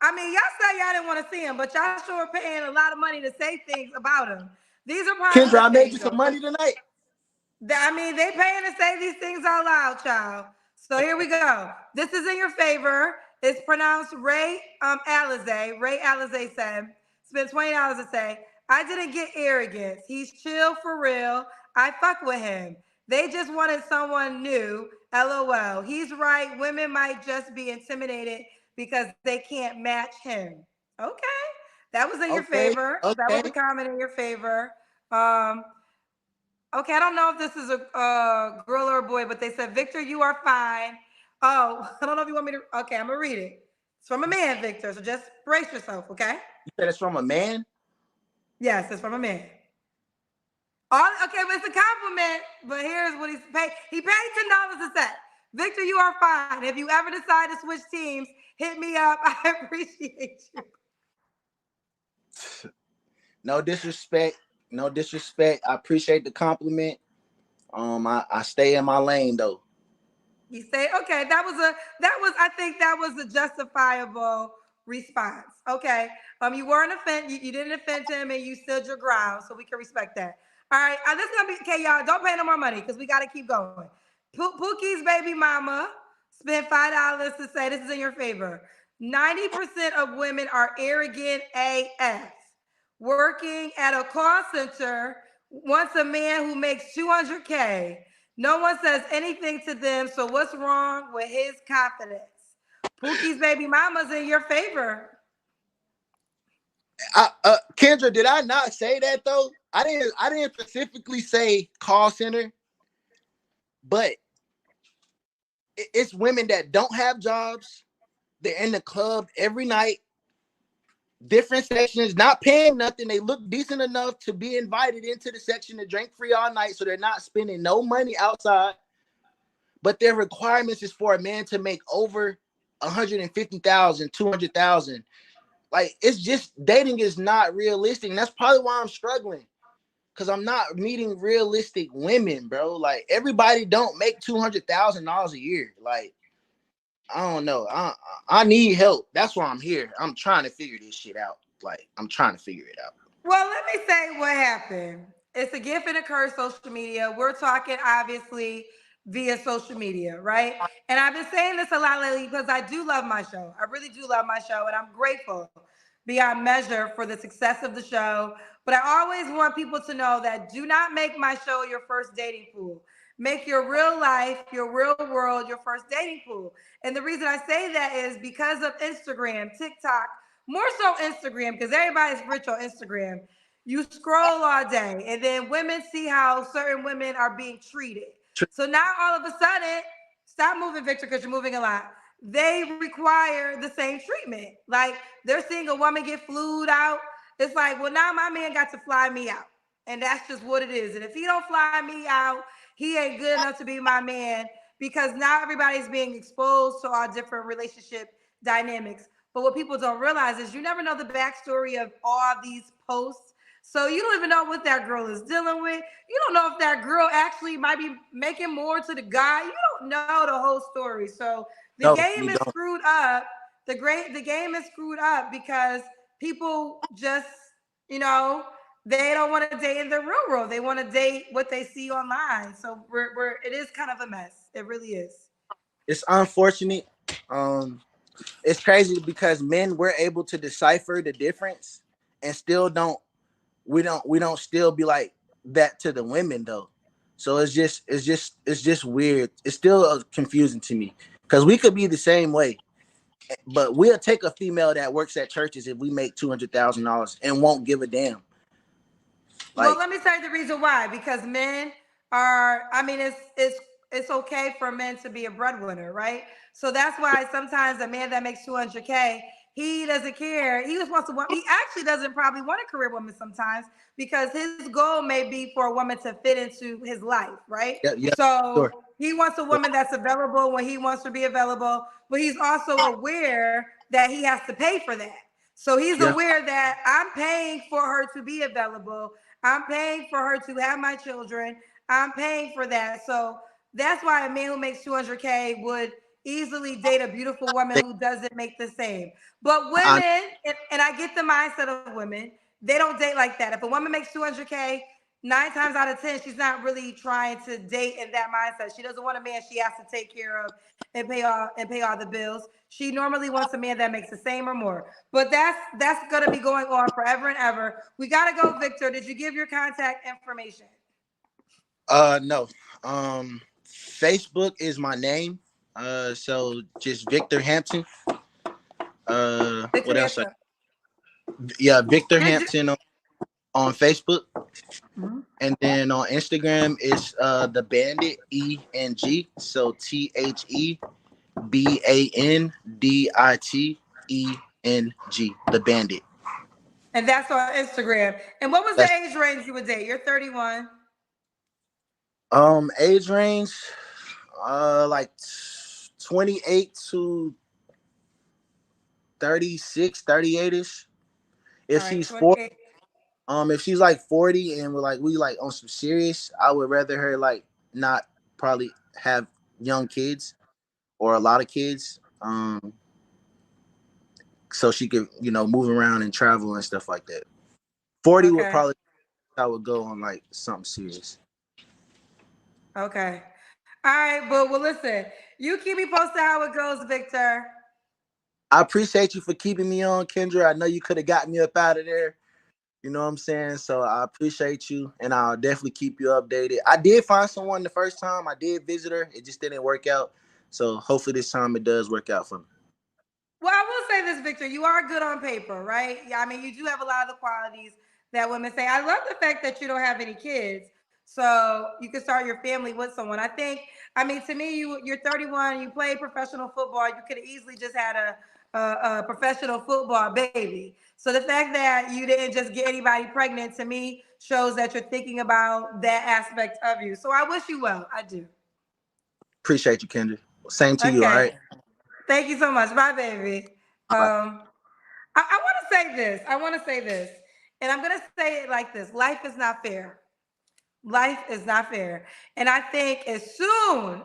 I mean, y'all say y'all didn't want to see him, but y'all sure paying a lot of money to say things about him. These are Kendra, positive I made you things, some though. money tonight. I mean, they paying to say these things out loud, child. So here we go. This is in your favor. It's pronounced Ray Alizé. Ray Alizé said, spent $20 to say, I didn't get arrogance. He's chill for real. I fuck with him. They just wanted someone new. LOL. He's right. Women might just be intimidated because they can't match him. Okay. That was in your Okay, favor. That was okay. a comment in your favor. Um, Okay, I don't know if this is a girl or a boy, but they said, Victor, you are fine. Oh, I don't know if you want me to. Okay, I'm gonna read it. It's from a man, Victor. So just brace yourself, okay? You said it's from a man. Yes, it's from a man. All okay, but it's a compliment. But here's what he's paid. He paid $10 a set. Victor, you are fine. If you ever decide to switch teams, hit me up. I appreciate you. No disrespect. No disrespect. I appreciate the compliment. I stay in my lane though. You say, okay, I think that was a justifiable response. Okay. You weren't offended, you didn't offend him and you stood your ground, so we can respect that. All right. This is gonna be okay, y'all. Don't pay no more money because we gotta keep going. Pookie's baby mama spent $5 to say this is in your favor. 90% of women are arrogant AF. Working at a call center wants a man who makes 200K. No one says anything to them. So what's wrong with his confidence? Pookie's baby mama's in your favor. Kendra, did I not say that though? I didn't specifically say call center, but it's women that don't have jobs. They're in the club every night, different sections, not paying nothing. They look decent enough to be invited into the section to drink free all night, so they're not spending no money outside. But their requirements is for a man to make over 150,000, 200,000. Like, it's just, dating is not realistic. And that's probably why I'm struggling. Because I'm not meeting realistic women, bro. Like, everybody don't make $200,000 a year. Like, I don't know. I need help. That's why I'm here. I'm trying to figure this shit out. Like, I'm trying to figure it out. Well, let me say what happened. It's a gift and a curse, social media. We're talking obviously via social media, right? And I've been saying this a lot lately because I do love my show. I really do love my show, and I'm grateful beyond measure for the success of the show. But I always want people to know that do not make my show your first dating pool. Make your real life, your real world, your first dating pool. And the reason I say that is because of Instagram, TikTok, more so Instagram, because everybody's rich on Instagram. You scroll all day, and then women see how certain women are being treated. So now all of a sudden, stop moving, Victor, because you're moving a lot. They require the same treatment. Like they're seeing a woman get flued out. It's like, well, now my man got to fly me out. And that's just what it is. And if he don't fly me out, he ain't good enough to be my man because now everybody's being exposed to all different relationship dynamics. But what people don't realize is you never know the backstory of all these posts. So you don't even know what that girl is dealing with. You don't know if that girl actually might be making more to the guy. You don't know the whole story. So the No, game you is don't. screwed up. The game is screwed up because people just, you know, they don't want to date in the real world. They want to date what they see online. So it is kind of a mess. It really is. It's unfortunate. Um, it's crazy because men we're able to decipher the difference and still don't we don't still be like that to the women though. So it's just weird. It's still confusing to me because we could be the same way, but we'll take a female that works at churches if we make $200,000 and won't give a damn. Well, Like, let me tell you the reason why. Because men are, I mean, it's it's okay for men to be a breadwinner, right? So that's why sometimes a man that makes 200K, he doesn't care. He just wants to. He actually doesn't probably want a career woman sometimes because his goal may be for a woman to fit into his life, right? Yeah, yeah, So sure. he wants a woman that's available when he wants to be available, but he's also aware that he has to pay for that. So he's Yeah. aware that I'm paying for her to be available. I'm paying for her to have my children. I'm paying for that. So that's why a man who makes 200K would easily date a beautiful woman who doesn't make the same. But I, women, and I get the mindset of women, they don't date like that. If a woman makes 200K, 9 times out of 10, she's not really trying to date in that mindset. She doesn't want a man she has to take care of and pay all the bills. She normally wants a man that makes the same or more. But that's gonna be going on forever and ever. We gotta go, Victor. Did you give your contact information? no. Facebook is my name. So just Victor Hampton. Victor What else? Hampton. Yeah, Victor Did you? Hampton on Facebook. Mhm. And then on Instagram it's the Bandit ENG. So TheBanditEng. The Bandit. And that's on Instagram. And what was the That's age range you would date? You're 31. age range like 28 to 36, 38ish. All If right, she's 40, 28. if she's like 40 and we like on some serious, I would rather her like not probably have young kids or a lot of kids. So she could, move around and travel and stuff like that. 40 would Okay. probably I would go on like something serious. Okay. All right, but well, listen, you keep me posted how it goes, Victor. I appreciate you for keeping me on, Kendra. I know you could have got me up out of there. You know what I'm saying? So I appreciate you, and I'll definitely keep you updated. I did find someone the first time. I did visit her. It just didn't work out. So hopefully this time it does work out for me. Well, I will say this, Victor. You are good on paper, right? Yeah, I mean, you do have a lot of the qualities that women say. I love the fact that you don't have any kids, so you can start your family with someone. I mean, to me, you're 31. You play professional football. You could have easily just had a professional football baby. So the fact that you didn't just get anybody pregnant to me shows that you're thinking about that aspect of you. So I wish you well. I do. Appreciate you, Kendra. Same to you. All Okay. right. Thank you so much. Bye, baby. All right. I want to say this. I want to say this. And I'm going to say it like this. Life is not fair. Life is not fair. And I think as soon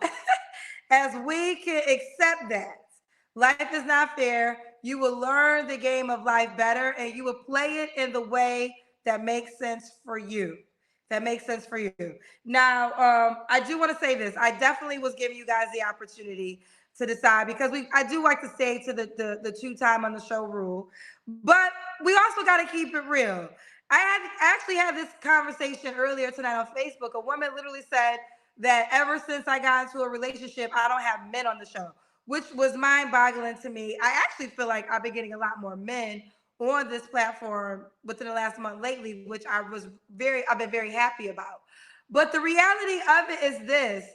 as we can accept that life is not fair, you will learn the game of life better and you will play it in the way that makes sense for you. That makes sense for you. Now, I do want to say this. I definitely was giving you guys the opportunity to decide because I do like to stay to the 2 time on the show rule, but we also got to keep it real. Actually had this conversation earlier tonight on Facebook. A woman literally said that ever since I got into a relationship, I don't have men on the show, which was mind-boggling to me. I actually feel like I've been getting a lot more men on this platform within the last month lately, which I've been very happy about. But the reality of it is this: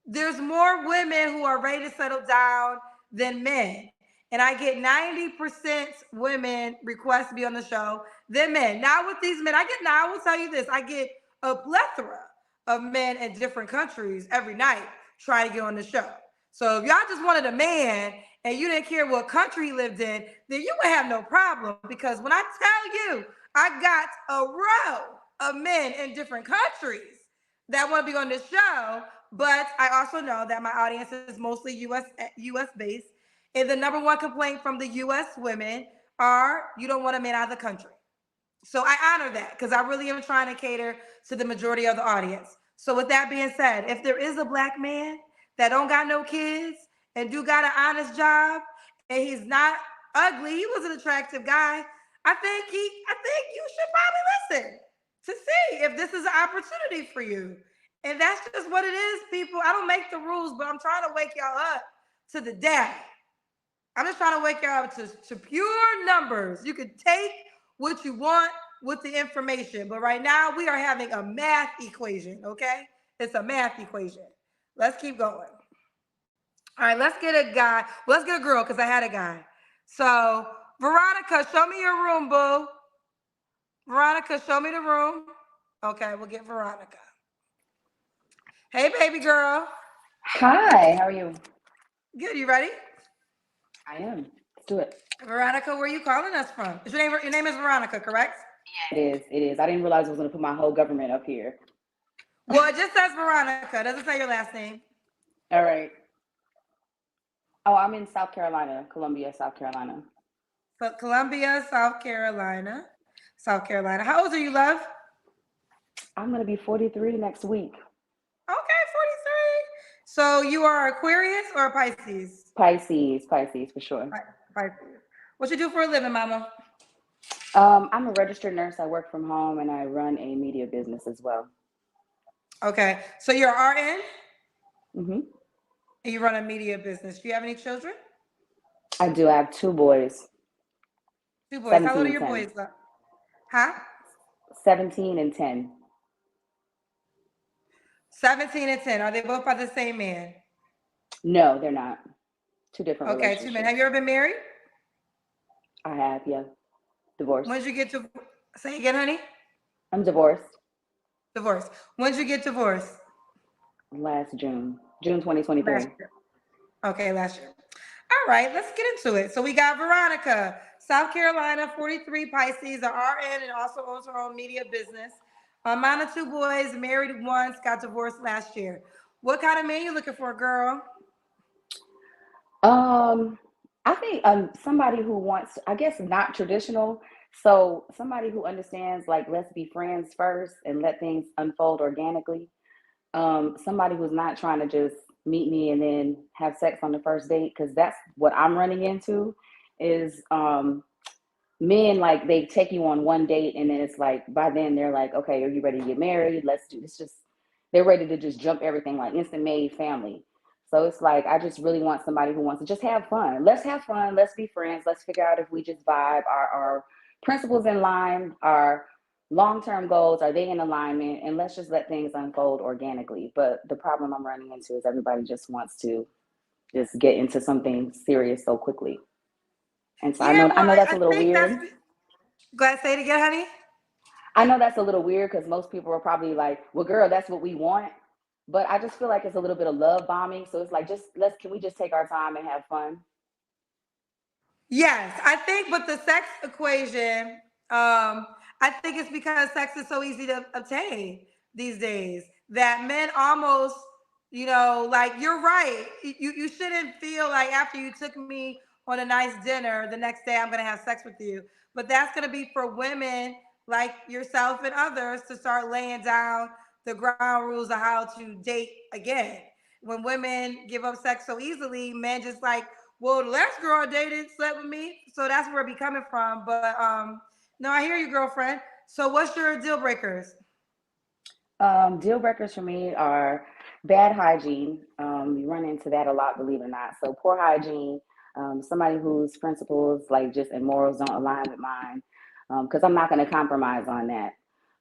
there's more women who are ready to settle down than men. And I get 90% women request to be on the show than men. Now with these men, I will tell you this, I get a plethora of men in different countries every night trying to get on the show. So if y'all just wanted a man and you didn't care what country he lived in, then you would have no problem. Because when I tell you, I got a row of men in different countries that want to be on this show, but I also know that my audience is mostly US based. And the number one complaint from the US women are you don't want a man out of the country. So I honor that because I really am trying to cater to the majority of the audience. So with that being said, if there is a black man that don't got no kids and do got an honest job and he's not ugly, he was an attractive guy, I think you should probably listen to see if this is an opportunity for you. And that's just what it is, people. I don't make the rules, but I'm trying to wake y'all up to the data. I'm just trying to wake y'all up to pure numbers. You can take what you want with the information, but right now we are having a math equation, okay? It's a math equation. Let's keep going. All right, let's get a guy. Well, let's get a girl because I had a guy. So, Veronica, show me your room, boo. Veronica, show me the room. Okay, we'll get Veronica. Hey, baby girl. Hi, how are you? Good, you ready? I am. Let's do it. Veronica, where are you calling us from? Your name is Veronica, correct? Yeah, it is. It is. I didn't realize I was going to put my whole government up here. Well, it just says Veronica. It doesn't say your last name. All right. Oh, I'm in South Carolina, Columbia, South Carolina. So Columbia, South Carolina. South Carolina. How old are you, love? I'm going to be 43 next week. Okay, 43. So you are Aquarius or Pisces? Pisces for sure. Pisces. What you do for a living, mama? I'm a registered nurse. I work from home and I run a media business as well. Okay, so you're RN Mm-hmm. and you run a media business. Do you have any children? I do. I have two boys. Two boys. How old are 17 your and 10. boys, love? Huh? 17 and 10. 17 and 10. Are they both by the same man? No, they're not. Two different Okay, relationships. 2 men. Have you ever been married? I have, yeah. Divorced. When did you get to say again, honey? I'm divorced. Divorced. When did you get divorced? Last June 2023. Last year. Okay, last year. All right, let's get into it. So we got Veronica, South Carolina, 43, Pisces, a RN, and also owns her own media business. Mine are 2 boys, married once, got divorced last year. What kind of man you looking for, girl? I think somebody who wants, I guess, not traditional. So somebody who understands, like, let's be friends first and let things unfold organically. Somebody who's not trying to just meet me and then have sex on the first date, because that's what I'm running into is men, like, they take you on one date and then it's like by then they're like, okay, are you ready to get married? Let's do this. Just they're ready to just jump everything, like instant made family. So it's like I just really want somebody who wants to just have fun. Let's have fun. Let's be friends. Let's figure out if we just vibe. Our principles in line, our long-term goals, are they in alignment? And let's just let things unfold organically. But the problem I'm running into is everybody just wants to just get into something serious so quickly. And so I know that's a little weird. Go ahead, say it again, honey. I know that's a little weird because most people are probably like, well, girl, that's what we want. But I just feel like it's a little bit of love bombing. So it's like, can we just take our time and have fun? Yes, I think with the sex equation, I think it's because sex is so easy to obtain these days that men almost, like you're right. You shouldn't feel like after you took me on a nice dinner, the next day I'm gonna have sex with you. But that's gonna be for women like yourself and others to start laying down the ground rules of how to date again. When women give up sex so easily, men just like, well, the last girl I dated slept with me. So that's where it be coming from. But no, I hear you, girlfriend. So what's your deal breakers? Deal breakers for me are bad hygiene. You run into that a lot, believe it or not. So poor hygiene, somebody whose principles, like, just and morals don't align with mine. Because I'm not going to compromise on that.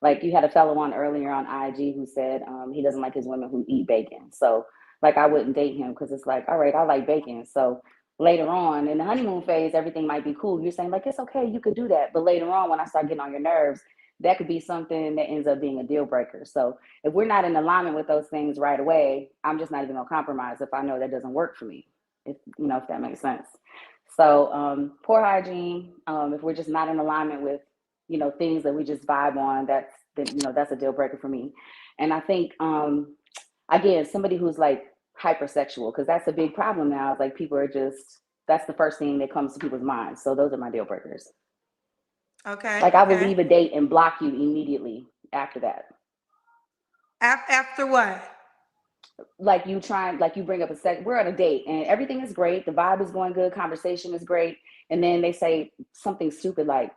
Like, you had a fellow on earlier on IG who said he doesn't like his women who eat bacon. So, like, I wouldn't date him because it's like, all right, I like bacon. So later on in the honeymoon phase, everything might be cool. You're saying, like, it's okay, you could do that. But later on, when I start getting on your nerves, that could be something that ends up being a deal breaker. So if we're not in alignment with those things right away, I'm just not even gonna compromise if I know that doesn't work for me, if that makes sense. So poor hygiene, if we're just not in alignment with, things that we just vibe on, that's a deal breaker for me. And I think, again, somebody who's like hypersexual, because that's a big problem now. It's like people are just, that's the first thing that comes to people's minds. So those are my deal breakers. Okay. Like, I would leave a date and block you immediately after that. After what? Like, you bring up we're on a date and everything is great. The vibe is going good. Conversation is great. And then they say something stupid like,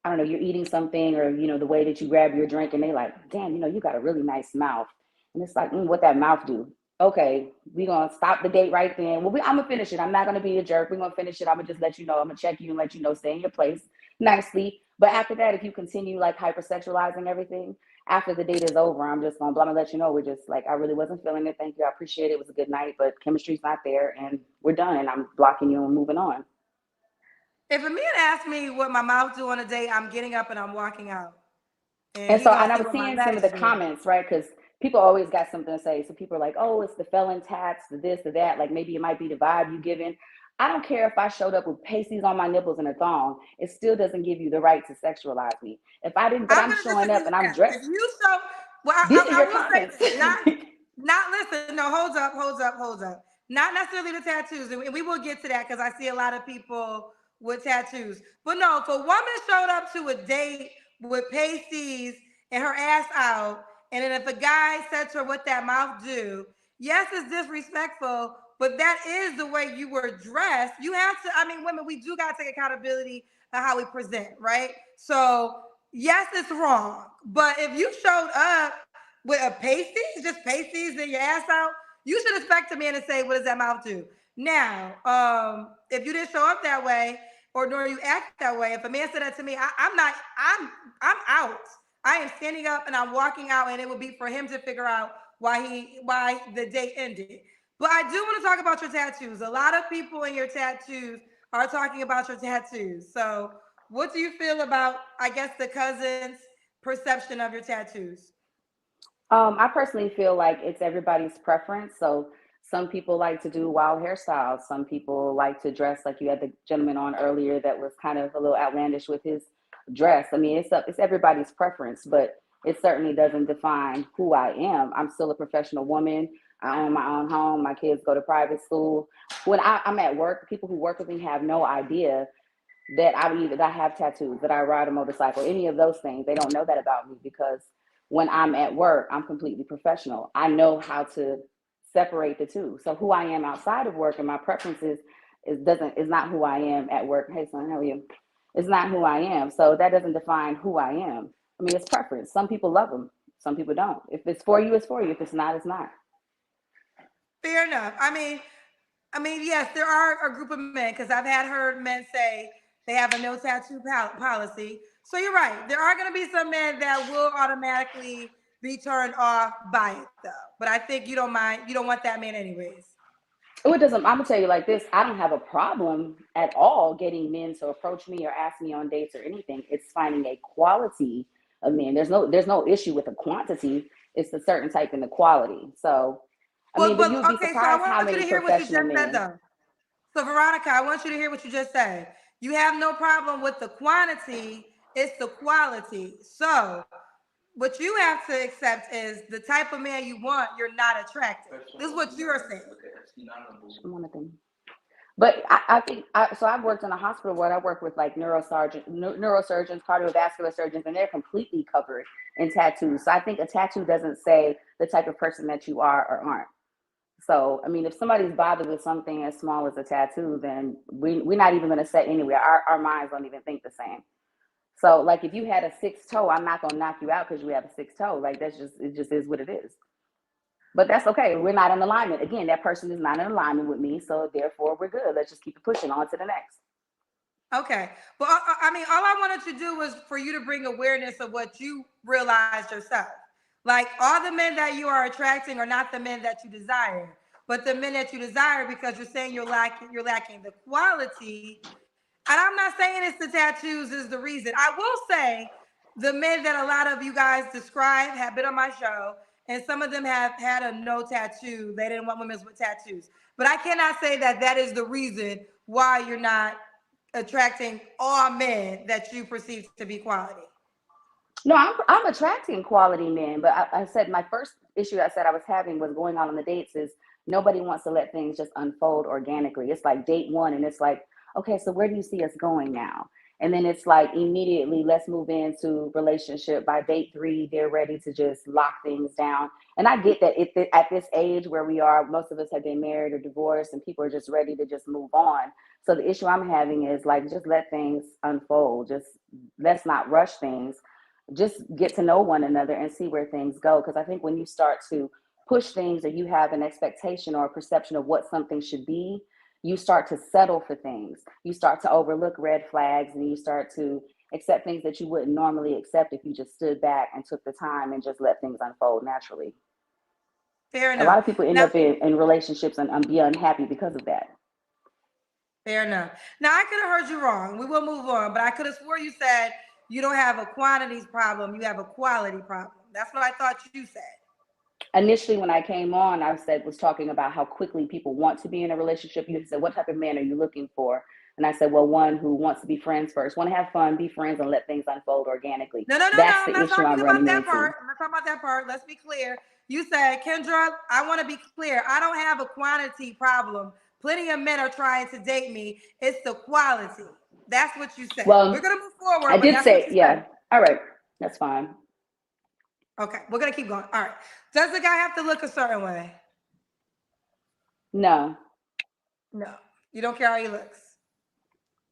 I don't know, you're eating something or, the way that you grab your drink and they like, damn, you got a really nice mouth. And it's like, what that mouth do? Okay, we're going to stop the date right then. Well, I'm going to finish it. I'm not going to be a jerk. We're going to finish it. I'm going to just let you know. I'm going to check you and let you know, stay in your place nicely. But after that, if you continue like hypersexualizing everything, after the date is over, I'm just gonna let you know we're just like, I really wasn't feeling it. Thank you, I appreciate it. It was a good night, but chemistry's not there, and we're done. And I'm blocking you and moving on. If a man asks me what my mouth do on a date, I'm getting up and I'm walking out. And He so, gonna and I see was what my seeing some of legs the do. comments, right? Because people always got something to say. So people are like, oh, it's the felon tats, the this, the that. Like maybe it might be the vibe you giving. I don't care if I showed up with pasties on my nipples and a thong. It still doesn't give you the right to sexualize me. If I didn't, but I'm I'm gonna showing disagree up and with I'm that. dressed. If you show, well, These are I your will say comments. this, not listen. No, hold up. Not necessarily the tattoos, and we will get to that because I see a lot of people with tattoos. But no, if a woman showed up to a date with pasties and her ass out, and then if a guy said to her, "What that mouth do?" Yes, it's disrespectful, but that is the way you were dressed. You have to. I mean, women, we do got to take accountability of how we present, right? So yes, it's wrong. But if you showed up with a pasties, just pasties and your ass out, you should expect a man to say, "What does that mouth do?" Now, if you didn't show up that way, or nor you act that way, if a man said that to me, I'm not. I'm out. I am standing up and I'm walking out, and it would be for him to figure out why the date ended. But I do want to talk about your tattoos. A lot of people in your tattoos are talking about your tattoos. So, what do you feel about, I guess, the cousin's perception of your tattoos? I personally feel like it's everybody's preference. So some people like to do wild hairstyles. Some people like to dress like you had the gentleman on earlier that was kind of a little outlandish with his dress. I mean, it's everybody's preference, but it certainly doesn't define who I am. I'm still a professional woman. I own my own home. My kids go to private school. When I'm at work, people who work with me have no idea that I have tattoos, that I ride a motorcycle, any of those things. They don't know that about me because when I'm at work, I'm completely professional. I know how to separate the two. So who I am outside of work and my preferences is not who I am at work. Hey son, how are you? It's not who I am. So that doesn't define who I am. I mean, it's preference. Some people love them, some people don't. If it's for you, it's for you. If it's not, it's not. Fair enough. I mean, yes, there are a group of men because I've had heard men say they have a no tattoo policy. So you're right. There are going to be some men that will automatically be turned off by it, though. But I think you don't mind. You don't want that man, anyways. Oh, it doesn't. I'm gonna tell you like this. I don't have a problem at all getting men to approach me or ask me on dates or anything. It's finding a quality of men. There's no issue with the quantity. It's the certain type and the quality. So, I Well, mean, but but you'd be okay. So I surprised how want you many to hear what you professional just said, men. though. So Veronica, I want you to hear what you just said. You have no problem with the quantity. It's the quality. So what you have to accept is the type of man you want, you're not attractive. This is what you're saying. One of them. But I think so. I've worked in a hospital where I work with like neurosurgeons, cardiovascular surgeons, and they're completely covered in tattoos. So I think a tattoo doesn't say the type of person that you are or aren't. So, I mean, if somebody's bothered with something as small as a tattoo, then we're not even going to set anywhere. Our minds don't even think the same. So, like, if you had a sixth toe, I'm not going to knock you out because you have a sixth toe. Like, it just is what it is. But that's okay. We're not in alignment. Again, that person is not in alignment with me. So, therefore, we're good. Let's just keep it pushing on to the next. Okay. Well, I mean, all I wanted to do was for you to bring awareness of what you realized yourself. Like all the men that you are attracting are not the men that you desire, but the men that you desire because you're saying you're lacking the quality. And I'm not saying it's the tattoos is the reason. I will say the men that a lot of you guys describe have been on my show, and some of them have had a no tattoo. They didn't want women with tattoos. But I cannot say that that is the reason why you're not attracting all men that you perceive to be quality. No, I'm attracting quality men, but I said my first issue I said I was having was going on the dates is nobody wants to let things just unfold organically. It's like date one, and it's like, okay, so where do you see us going now? And then it's like immediately let's move into relationship. By date three, they're ready to just lock things down. And I get that at this age where we are, most of us have been married or divorced, and people are just ready to just move on. So the issue I'm having is like just let things unfold. Just let's not rush things, just get to know one another and see where things go. Because I think when you start to push things or you have an expectation or a perception of what something should be, you start to settle for things. You start to overlook red flags and you start to accept things that you wouldn't normally accept if you just stood back and took the time and just let things unfold naturally. Fair A lot enough. of people end Now, up in relationships and be unhappy because of that. fair enough. Now, I could have heard you wrong. We will move on, but I could have swore you said you don't have a quantities problem, you have a quality problem. That's what I thought you said. Initially, when I came on, was talking about how quickly people want to be in a relationship. You said, what type of man are you looking for? And I said, well, one who wants to be friends first, want to have fun, be friends, and let things unfold organically. No, no, no, That's no. I'm the not issue I'm talking about running that into. part. I'm not talking about that part. Let's be clear. You said, Kendra, I want to be clear. I don't have a quantity problem. Plenty of men are trying to date me. It's the quality. That's what you said. Well, We're going to move forward, I but did that's say, what you yeah. said. All right, that's fine. Okay, we're going to keep going. All right. Does the guy have to look a certain way? No, No. You don't care how he looks?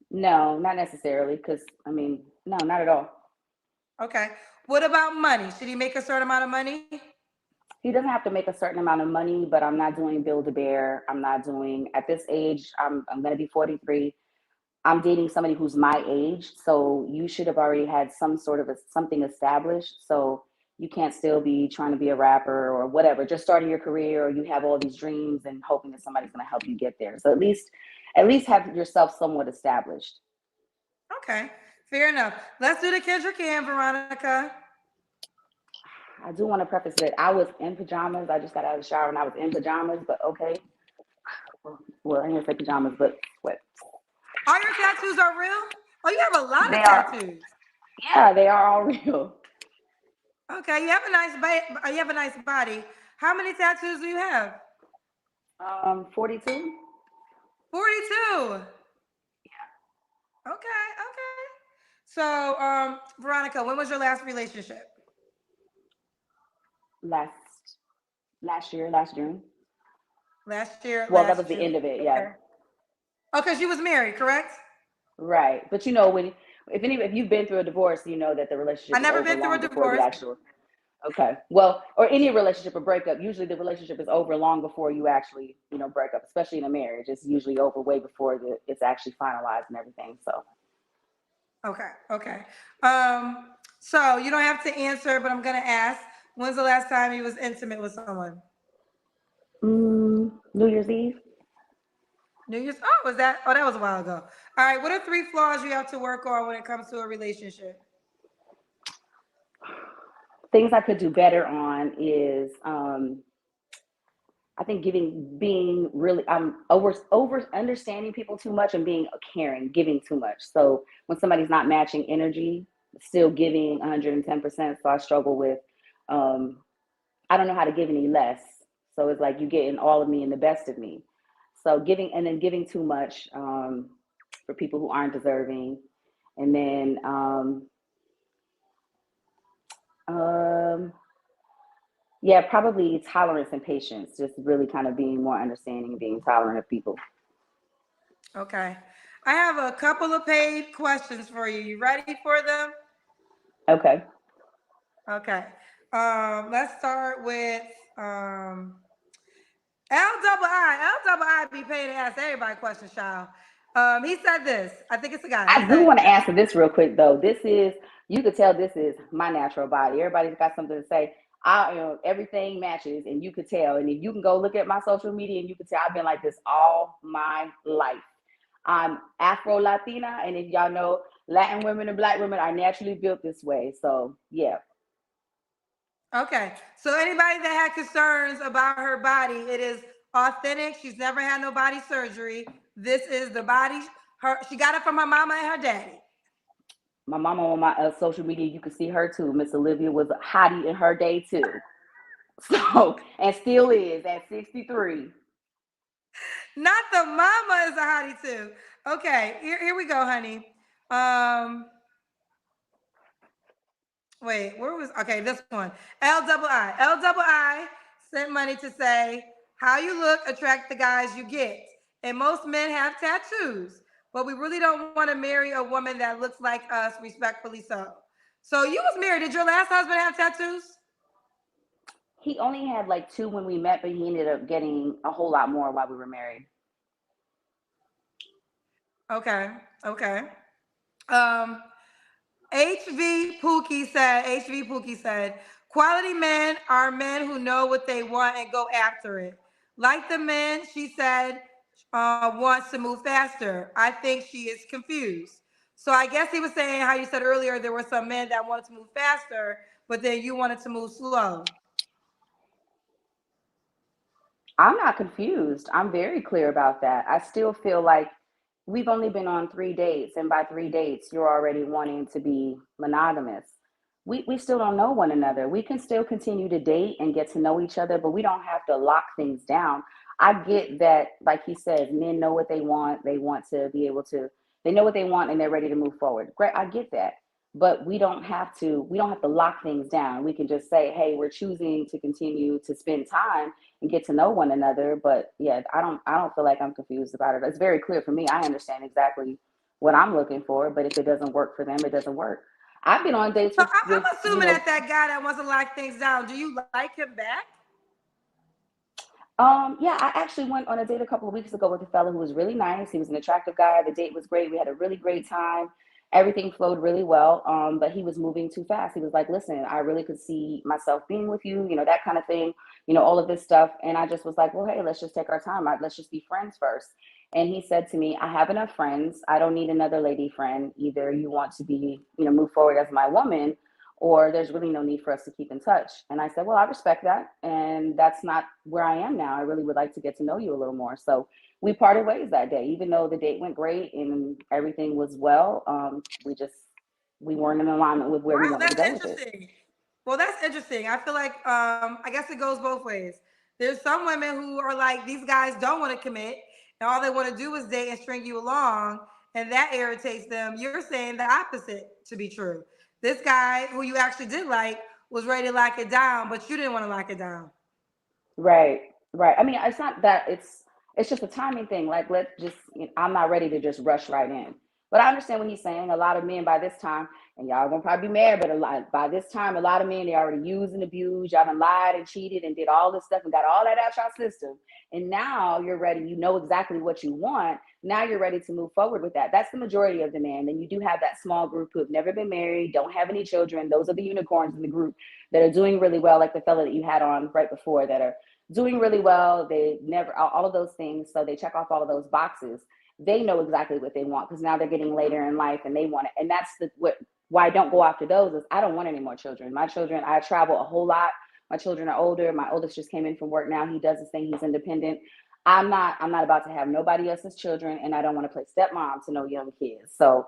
no, not necessarily. Because I mean, no, not at all. Okay. What about money? Should he make a certain amount of money? He doesn't have to make a certain amount of money, but I'm not doing Build-A-Bear. I'm not doing, at this age, I'm going to be 43. I'm dating somebody who's my age, so you should have already had some sort of something established. So you can't still be trying to be a rapper or whatever, just starting your career, or you have all these dreams and hoping that somebody's going to help you get there. So at least have yourself somewhat established. Okay, fair enough. Let's do the Kendra Cam, Veronica. I do want to preface that I was in pajamas. I just got out of the shower and I was in pajamas, but okay. Well, I didn't say pajamas, but what? All your tattoos are real? Oh, you have a lot They of are. tattoos. Yeah, they are all real. Okay, you have a nice body. How many tattoos do you have? 42. 42. Okay, okay. So, Veronica, when was your last relationship? Last year, last June. Last year, Well, that last was the June. end of it. Okay. Yeah. Oh, because you was married, correct? Right. But you know, if you've been through a divorce, you know that the relationship I is never over been through a long before the divorce. actual. Okay. Well, or any relationship or breakup, usually the relationship is over long before you actually, break up, especially in a marriage. It's usually over way before it's actually finalized and everything. So. Okay, okay. So you don't have to answer, but I'm gonna ask, when's the last time you was intimate with someone? New Year's Eve. New Year's? Oh, that was a while ago. All right, what are 3 flaws you have to work on when it comes to a relationship? Things I could do better on is I think being really, I'm over understanding people too much and being caring, giving too much. So when somebody's not matching energy, still giving 110%. So I struggle with, I don't know how to give any less. So it's like you getting all of me and the best of me. So giving too much for people who aren't deserving. And then, yeah, probably tolerance and patience, just really kind of being more understanding and being tolerant of people. Okay. I have a couple of paid questions for you. You ready for them? Okay. Okay. Let's start with L be paying to ask everybody questions, child. He said this. I think it's a guy. He I do said, want to answer this real quick though. You could tell this is my natural body. Everybody's got something to say. Everything matches and you could tell. And if you can go look at my social media and you can tell I've been like this all my life. I'm Afro Latina, and if y'all know, Latin women and Black women are naturally built this way. So yeah. okay. So anybody that had concerns about her body, it is authentic. She's never had no body surgery. This is the body. She got it from her mama and her daddy. My mama on my social media, you can see her too. Miss Olivia was a hottie in her day too. So, and still is at 63. Not the mama is a hottie too. Okay, here we go, honey. Wait, this one. L sent money to say how you look attract the guys you get. And most men have tattoos, but we really don't want to marry a woman that looks like us, respectfully so. So you was married. Did your last husband have tattoos? He only had like 2 when we met, but he ended up getting a whole lot more while we were married. Okay. HV Pookie said, quality men are men who know what they want and go after it. Like the men, she said, wants to move faster. I think she is confused. So I guess he was saying how you said earlier there were some men that wanted to move faster, but then you wanted to move slow. I'm not confused. I'm very clear about that. I still feel like we've only been on 3 dates, and by 3 dates, you're already wanting to be monogamous. We still don't know one another. We can still continue to date and get to know each other, but we don't have to lock things down. I get that, like he says, men know what they want. They want to be able to, they know what they want and they're ready to move forward. Great, I get that. But we don't have to lock things down. We can just say, hey, we're choosing to continue to spend time and get to know one another. But yeah, I don't feel like I'm confused about it. It's very clear for me. I understand exactly what I'm looking for, but if it doesn't work for them, it doesn't work. I've been on dates So with I'm assuming that that guy that wants to lock things down, do you like him back? yeah, I actually went on a date a couple of weeks ago with a fellow who was really nice. He was an attractive guy. The date was great. We had a really great time. Everything flowed really well. But he was moving too fast. He was like, listen, I really could see myself being with you, that kind of thing, all of this stuff. And I just was like, well, hey, let's just take our time. Let's just be friends first. And he said to me, I have enough friends. I don't need another lady friend. Either you want to be, move forward as my woman, or there's really no need for us to keep in touch. And I said, well, I respect that. And that's not where I am now. I really would like to get to know you a little more. So we parted ways that day, even though the date went great and everything was well. We weren't in alignment with where we Wow, wanted to that's go with it. interesting. Well, that's interesting. I feel like I guess it goes both ways. There's some women who are like, these guys don't want to commit, and all they want to do is date and string you along, and that irritates them. You're saying the opposite to be true. This guy who you actually did like was ready to lock it down, but you didn't want to lock it down. Right, right. I mean, it's not that it's just a timing thing. Like, I'm not ready to just rush right in. But I understand what he's saying. A lot of men by this time, and y'all gonna probably be mad, but a lot by this time, a lot of men they already used and abused. Y'all done lied and cheated and did all this stuff and got all that out y'all system. And now you're ready. You know exactly what you want. Now you're ready to move forward with that. That's the majority of the men. Then you do have that small group who have never been married, don't have any children. Those are the unicorns in the group that are doing really well, like the fella that you had on right before, that are doing really well. They never, all of those things. So they check off all of those boxes. They know exactly what they want because now they're getting later in life and they want it. And that's why I don't go after those is I don't want any more children. My children, I travel a whole lot. My children are older. My oldest just came in from work now. He does his thing. He's independent. I'm not about to have nobody else's children, and I don't want to play stepmom to no young kids. So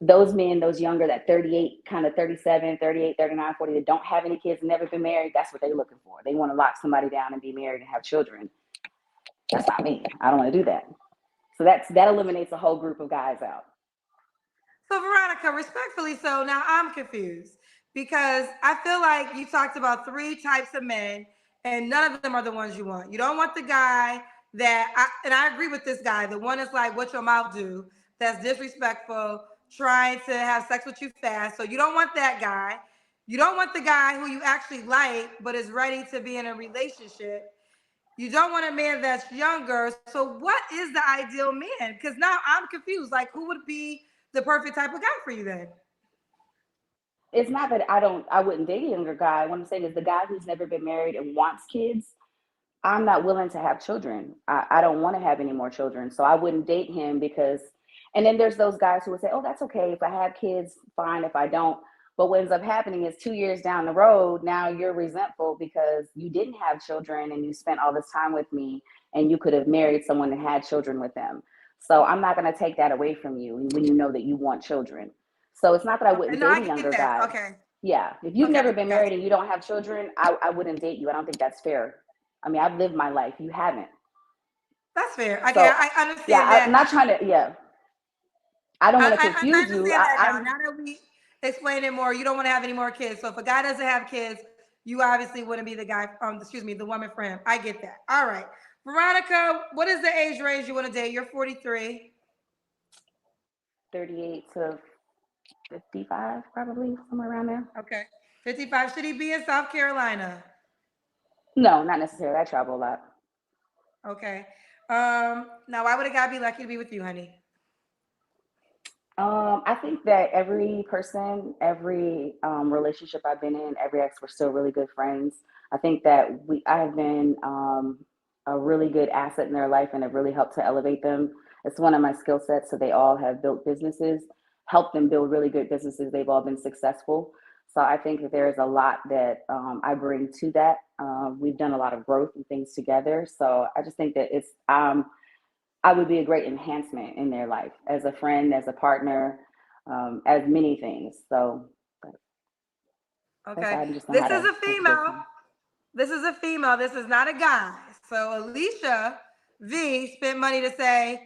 those men, those younger, that 38, kind of 37, 38, 39, 40, that don't have any kids and never been married, that's what they're looking for. They want to lock somebody down and be married and have children. That's not me. I don't want to do that. So that eliminates a whole group of guys out. So, Veronica, respectfully, so now I'm confused because I feel like you talked about three types of men, and none of them are the ones you want. You don't want the guy and I agree with this guy, the one that's like, what your mouth do, that's disrespectful, trying to have sex with you fast. So, you don't want that guy. You don't want the guy who you actually like, but is ready to be in a relationship. You don't want a man that's younger. So what is the ideal man? Because now I'm confused. Like, who would be the perfect type of guy for you then? It's not that I wouldn't date a younger guy. What I'm saying is the guy who's never been married and wants kids, I'm not willing to have children. I don't want to have any more children. So I wouldn't date him because, and then there's those guys who would say, oh, that's okay. If I have kids, fine. If I don't. But what ends up happening is 2 years down the road, now you're resentful because you didn't have children and you spent all this time with me and you could have married someone and had children with them. So I'm not going to take that away from you when you know that you want children. So it's not that I Okay, wouldn't no, date I a get younger that. guy. Okay. Yeah. If you've never Okay. been Gotcha. married and you don't have children, I wouldn't date you. I don't think that's fair. I mean, I've lived my life. You haven't. That's fair. Okay, So, I yeah, understand I'm that. not trying to, yeah, I don't want to I confuse you. understand that now. Now that we explain it more, you don't want to have any more kids. So if a guy doesn't have kids, you obviously wouldn't be the guy, excuse me, the woman for him. I get that. All right. Veronica, what is the age range you want to date? You're 43. 38 to 55, probably somewhere around there. Okay. 55. Should he be in South Carolina? No, not necessarily. I travel a lot. Okay. Now why would a guy be lucky to be with you, honey? I think that every person, every relationship I've been in, every ex, we're still really good friends. I think that I have been a really good asset in their life and have really helped to elevate them. It's one of my skill sets. So they all have built businesses, helped them build really good businesses. They've all been successful. So I think that there is a lot that I bring to that. We've done a lot of growth and things together. So I just think that I would be a great enhancement in their life as a friend, as a partner, as many things. So that's Okay. I just know This how is to a work with female. them. This is a female. This is not a guy. So Alicia V spent money to say,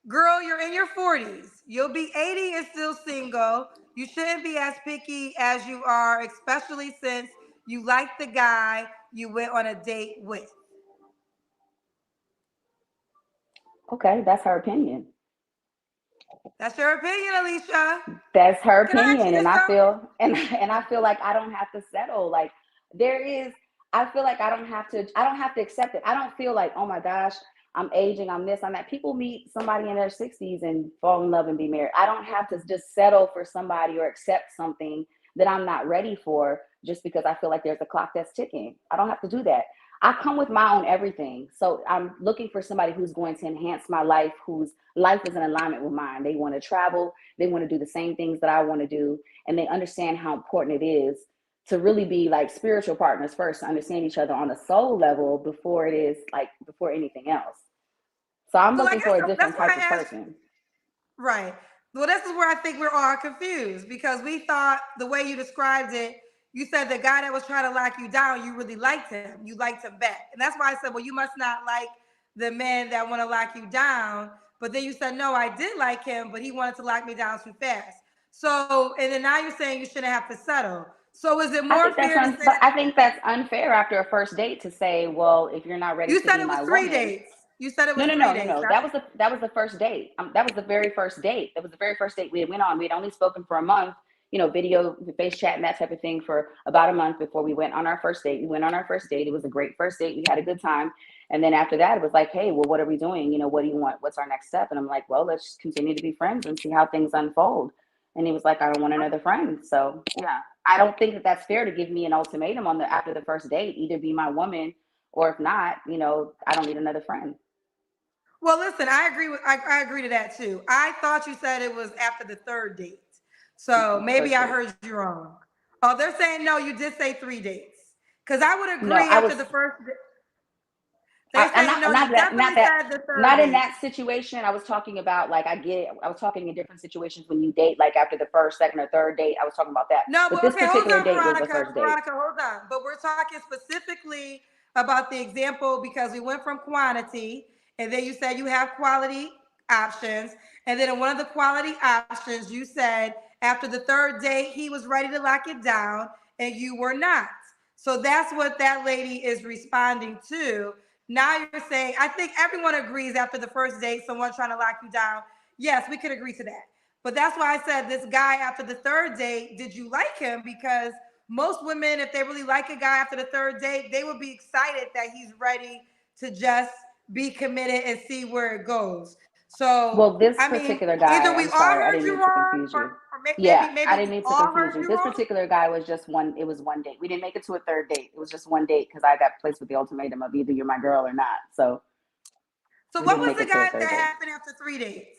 girl, you're in your 40s. You'll be 80 and still single. You shouldn't be as picky as you are, especially since you like the guy you went on a date with. Okay, that's her opinion. That's your opinion, Alicia. That's her Can I ask opinion, you and I something? feel and I feel like I don't have to settle. Like there is, I feel like I don't have to accept it. I don't feel like, oh my gosh, I'm aging, I'm this, I'm that. People meet somebody in their 60s and fall in love and be married. I don't have to just settle for somebody or accept something that I'm not ready for just because I feel like there's a clock that's ticking. I don't have to do that. I come with my own everything. So I'm looking for somebody who's going to enhance my life, whose life is in alignment with mine. They want to travel, they want to do the same things that I want to do, and they understand how important it is to really be like spiritual partners first, to understand each other on a soul level before it is like before anything else. So I'm Well, I looking for a guess that's different why type I of asked. person. Right. Well, this is where I think we're all confused because we thought the way you described it, you said the guy that was trying to lock you down, you really liked him. You liked him back. And that's why I said, well, you must not like the men that want to lock you down. But then you said, no, I did like him, but he wanted to lock me down too fast. So, and then now you're saying you shouldn't have to settle. So is it more fair to say But that I think that's unfair after a first date to say, well, if you're not ready you to said be it was my three woman. dates? You said it No, was no, three no, no, dates. no. That was the first date. That was the very first date. That was the very first date we had went on. We had only spoken for a month, you know, video, face chat, and that type of thing for about a month before we went on our first date. We went on our first date. It was a great first date. We had a good time. And then after that, it was like, hey, well, what are we doing? You know, what do you want? What's our next step? And I'm like, well, let's just continue to be friends and see how things unfold. And he was like, I don't want another friend. So yeah, I don't think that that's fair to give me an ultimatum on the after the first date. Either be my woman, or if not, you know, I don't need another friend. Well, listen, I agree to that too. I thought you said it was after the third date. So maybe First I date. heard you wrong. Oh, they're saying no, you did say 3 dates. Because I would No, agree I after was the first they're I'm saying no, you definitely said the third not in date. that situation. I was talking about like I get it. I was talking in different situations when you date, like after the first, second, or third date. I was talking about that. No, But but this okay, hold particular on, date was the Veronica. first date. Veronica, hold on. But we're talking specifically about the example because we went from quantity, and then you said you have quality options. And then in one of the quality options, you said after the third date, he was ready to lock it down, and you were not. So that's what that lady is responding to. Now you're saying, I think everyone agrees after the first date, someone trying to lock you down. Yes, we could agree to that. But that's why I said this guy after the third date, did you like him? Because most women, if they really like a guy after the third date, they would be excited that he's ready to just be committed and see where it goes. So, Well, this I mean, particular either guy, we I'm all sorry, I heard didn't you mean to wrong, confuse you. or Yeah, I maybe didn't we mean to all confuse heard you. you This wrong. particular guy was just one. It was one date. We didn't make it to a third date. It was just one date because I got placed with the ultimatum of either you're my girl or not. So So, we what didn't was make the it to a guy that third date. happened after 3 dates?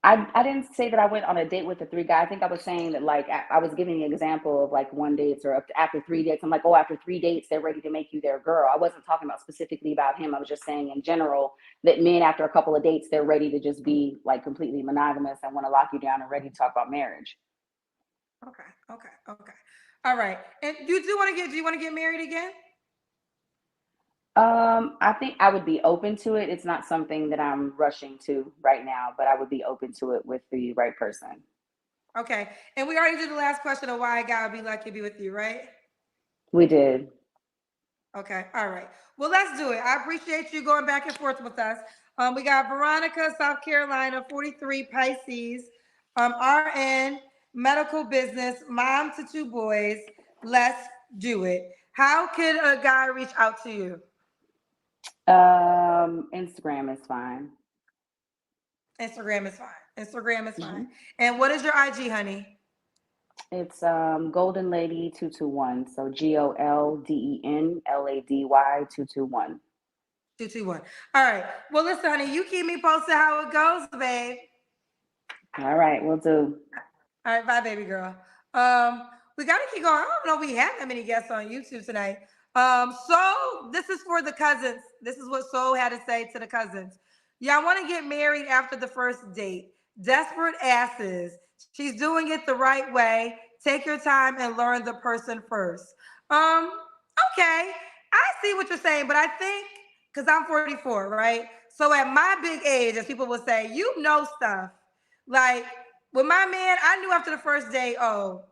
I didn't say that I went on a date with the three guys. I think I was saying that like I was giving an example of like one dates or up to, after 3 dates. I'm like, oh, after 3 dates, they're ready to make you their girl. I wasn't talking about specifically about him. I was just saying in general that men after a couple of dates, they're ready to just be like completely monogamous and want to lock you down and ready to talk about marriage. Okay. All right. And you do want to do you want to get married again? I think I would be open to it. It's not something that I'm rushing to right now, but I would be open to it with the right person. Okay. And we already did the last question of why a guy would be lucky to be with you, right? We did. Okay. All right. Well, let's do it. I appreciate you going back and forth with us. We got Veronica, South Carolina, 43 Pisces, RN, medical business, mom to 2 boys. Let's do it. How could a guy reach out to you? Instagram is fine. Instagram is fine. Instagram is fine. And what is your IG, honey? It's Golden Lady 221. So GOLDENLADY 221. 221. All right. Well, listen, honey, you keep me posted how it goes, babe. All right, we'll do. All right, bye, baby girl. We gotta keep going. I don't know if we have that many guests on YouTube tonight. So this is for the cousins. This is what Soul had to say to the cousins. Y'all want to get married after the first date. Desperate asses. She's doing it the right way. Take your time and learn the person first. Okay. I see what you're saying, but I think because I'm 44, right? So at my big age, as people will say, you know stuff. Like with my man, I knew after the first day, oh,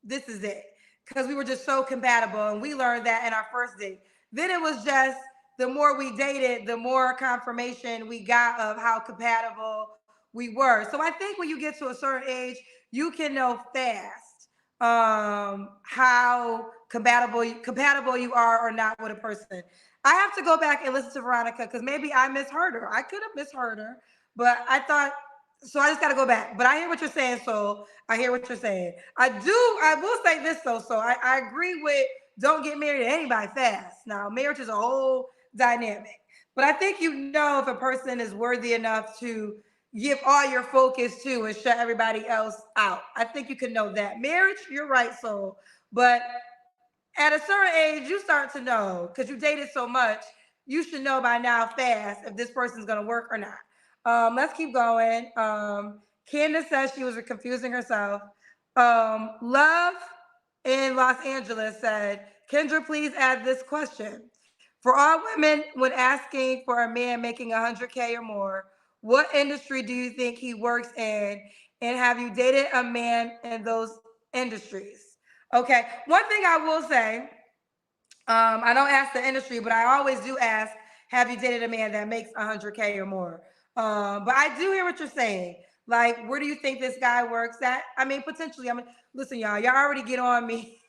this is it. Because we were just so compatible. And we learned that in our first date. Then it was just the more we dated, the more confirmation we got of how compatible we were. So I think when you get to a certain age, you can know fast how compatible you are or not with a person. I have to go back and listen to Veronica because maybe I misheard her. I could have misheard her, but I thought so. I just got to go back. But I hear what you're saying, so I hear what you're saying. I will say this though. So I agree with don't get married to anybody fast. Now marriage is a whole dynamic, but I think you know if a person is worthy enough to give all your focus to and shut everybody else out. I think you can know that. Marriage, you're right, Soul. But at a certain age, you start to know because you dated so much, you should know by now fast if this person's gonna work or not. Let's keep going. Candace says she was confusing herself. Love in Los Angeles said, Kendra, please add this question. For all women, when asking for a man making 100K or more, what industry do you think he works in? And have you dated a man in those industries? Okay, one thing I will say, I don't ask the industry, but I always do ask, have you dated a man that makes 100K or more? But I do hear what you're saying. Like, where do you think this guy works at? I mean, potentially, listen, y'all already get on me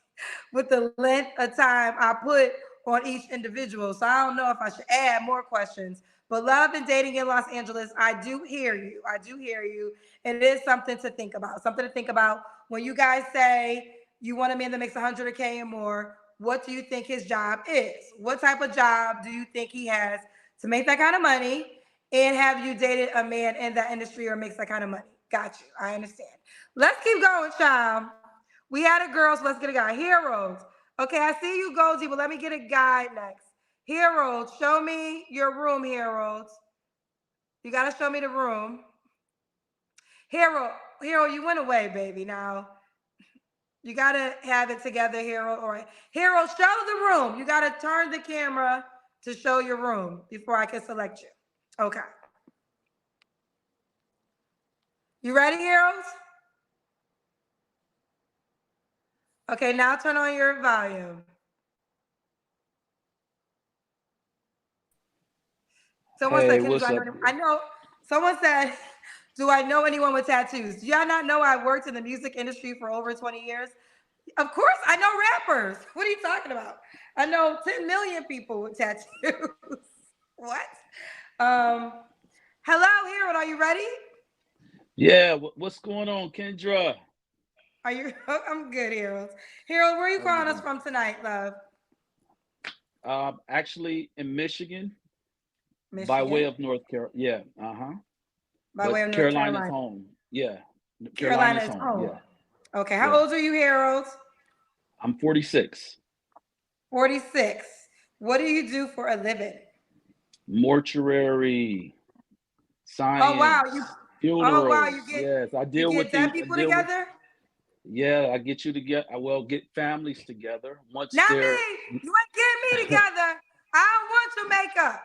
with the length of time I put on each individual. So I don't know if I should add more questions. But love and dating in Los Angeles, I do hear you. I do hear you. And it is something to think about. Something to think about when you guys say you want a man that makes 100K or more. What do you think his job is? What type of job do you think he has to make that kind of money? And have you dated a man in that industry or makes that kind of money? Got you. I understand. Let's keep going, child. We had a girl, so let's get a guy. Heroes. Okay, I see you, Goldie, but let me get a guy next. Heroes, show me your room, Heroes. You got to show me the room. Hero, you went away, baby. Now, you got to have it together, Hero. All right. Hero, show the room. You got to turn the camera to show your room before I can select you. Okay. You ready, Heroes? Okay, now turn on your volume. Someone Hey, said, what's up? I know, someone said, do I know anyone with tattoos? Do y'all not know I worked in the music industry for over 20 years? Of course, I know rappers. What are you talking about? I know 10 million people with tattoos. What? Hello, Harold, are you ready? Yeah, what's going on, Kendra? Are you? I'm good, Harold. Harold, where are you calling us from tonight, love? Actually in Michigan, Michigan. by way of North Carolina. Yeah, By way of North Carolina's Carolina. home. Yeah, Carolina's home. Yeah. Okay, how old are you, Harold? I'm 46. 46. What do you do for a living? Mortuary, science. Oh wow, funerals. Oh wow, yes, I deal you with get people together. Yeah, I get you together. I will get families together once Not they're. me. You ain't getting me together. I don't want your makeup.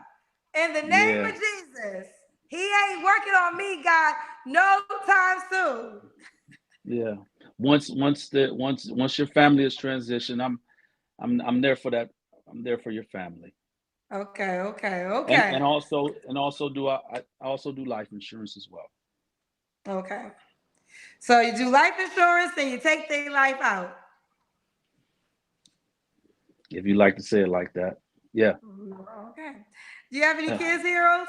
In the name of Jesus, he ain't working on me, God, no time soon. Yeah. Once your family is transitioned, I'm there for that. I'm there for your family. Okay. And also I also do life insurance as well. Okay. So you do life insurance and you take their life out. If you like to say it like that. Yeah. Okay. Do you have any kids, Heroes?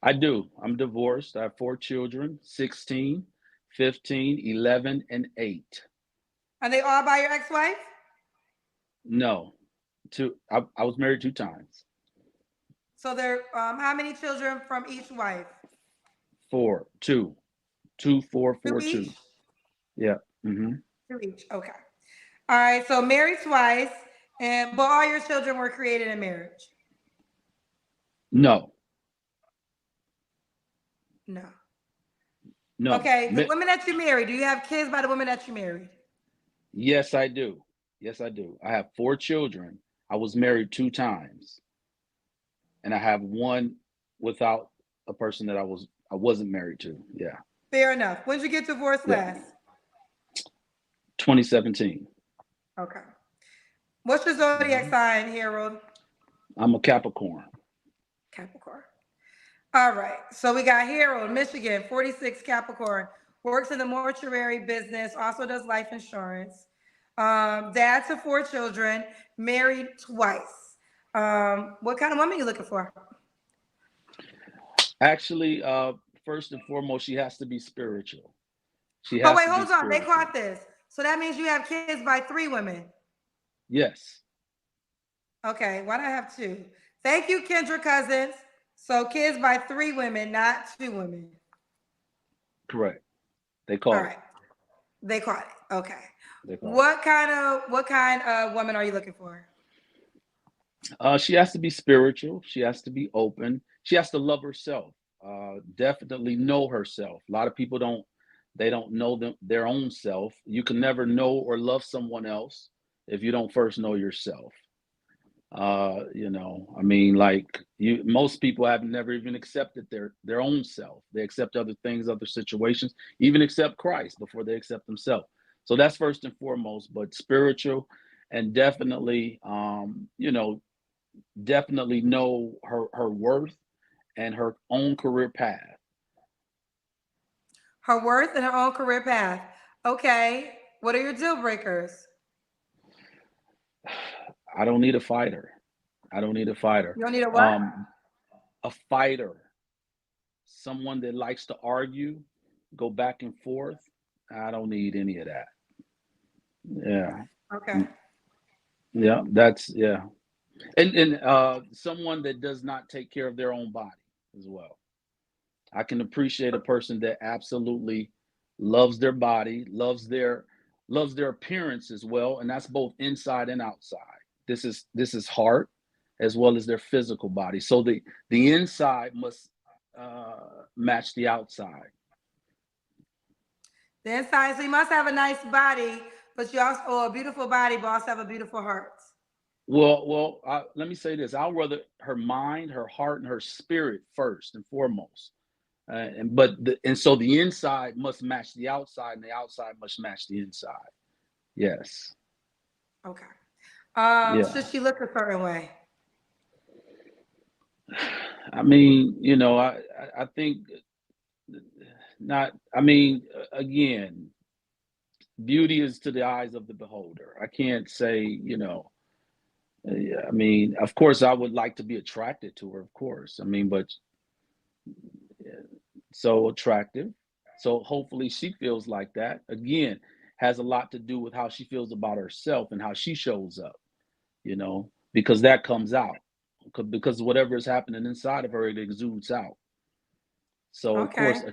I do. I'm divorced. I have 4 children, 16, 15, 11, and 8. Are they all by your ex-wife? No, two. I was married 2 times. So they're how many children from each wife? Four, two, two, four, Two four, each? two. Yeah. Mm-hmm. Two each. Okay. All right. So married twice, and but all your children were created in marriage. No, No. no. Okay. The women that you married, do you have kids by the women that you married? Yes, I do. Yes, I do. I have 4 children. I was married 2 times, and I have one without a person that I wasn't married to. Yeah. Fair enough. When did you get divorced Yeah. last? 2017. Okay. What's your zodiac sign, Harold? I'm a Capricorn. Capricorn. All right. So we got Harold, Michigan, 46 Capricorn, works in the mortuary business, also does life insurance. Dad to 4 children, married twice. What kind of woman are you looking for? Actually, first and foremost, she has to be spiritual. She Oh, has wait, to be hold on. They spiritual. caught this. So that means you have kids by 3 women. Yes. Okay. Why do I have 2? Thank you, Kendra Cousins. So kids by 3 women, not 2 women. Correct. They All caught right. They caught it. Okay. it. They caught What kind of woman are you looking for? it. She has to be spiritual. She has to be open. She has to love herself. Definitely know herself. A lot of people don't. They don't know their own self. You can never know or love someone else if you don't first know yourself. I mean, like most people have never even accepted their own self. They accept other things, other situations, even accept Christ before they accept themselves. So that's first and foremost, but spiritual, and definitely, definitely know her worth and her own career path. Her worth and her own career path. Okay. What are your deal breakers? I don't need a fighter. I don't need a fighter. You don't need a what? A fighter, someone that likes to argue, go back and forth. I don't need any of that. Yeah. Okay. Yeah, that's yeah. And someone that does not take care of their own body as well. I can appreciate a person that absolutely loves their body, loves their appearance as well, and that's both inside and outside. This is heart as well as their physical body. So the inside must match the outside. The inside, so you must have a nice body, but you also, or a beautiful body, but also have a beautiful heart. Well, let me say this. I'll rather her mind, her heart, and her spirit first and foremost. So the inside must match the outside, and the outside must match the inside. Yes. Okay. Yeah. Should she look a certain way? I mean, I think not. I mean, again, beauty is to the eyes of the beholder. I can't say, I mean, of course, I would like to be attracted to her, of course. I mean, but so attractive. So hopefully she feels like that. Again, has a lot to do with how she feels about herself and how she shows up, because that comes out. Because whatever is happening inside of her, it exudes out. So of course, Okay.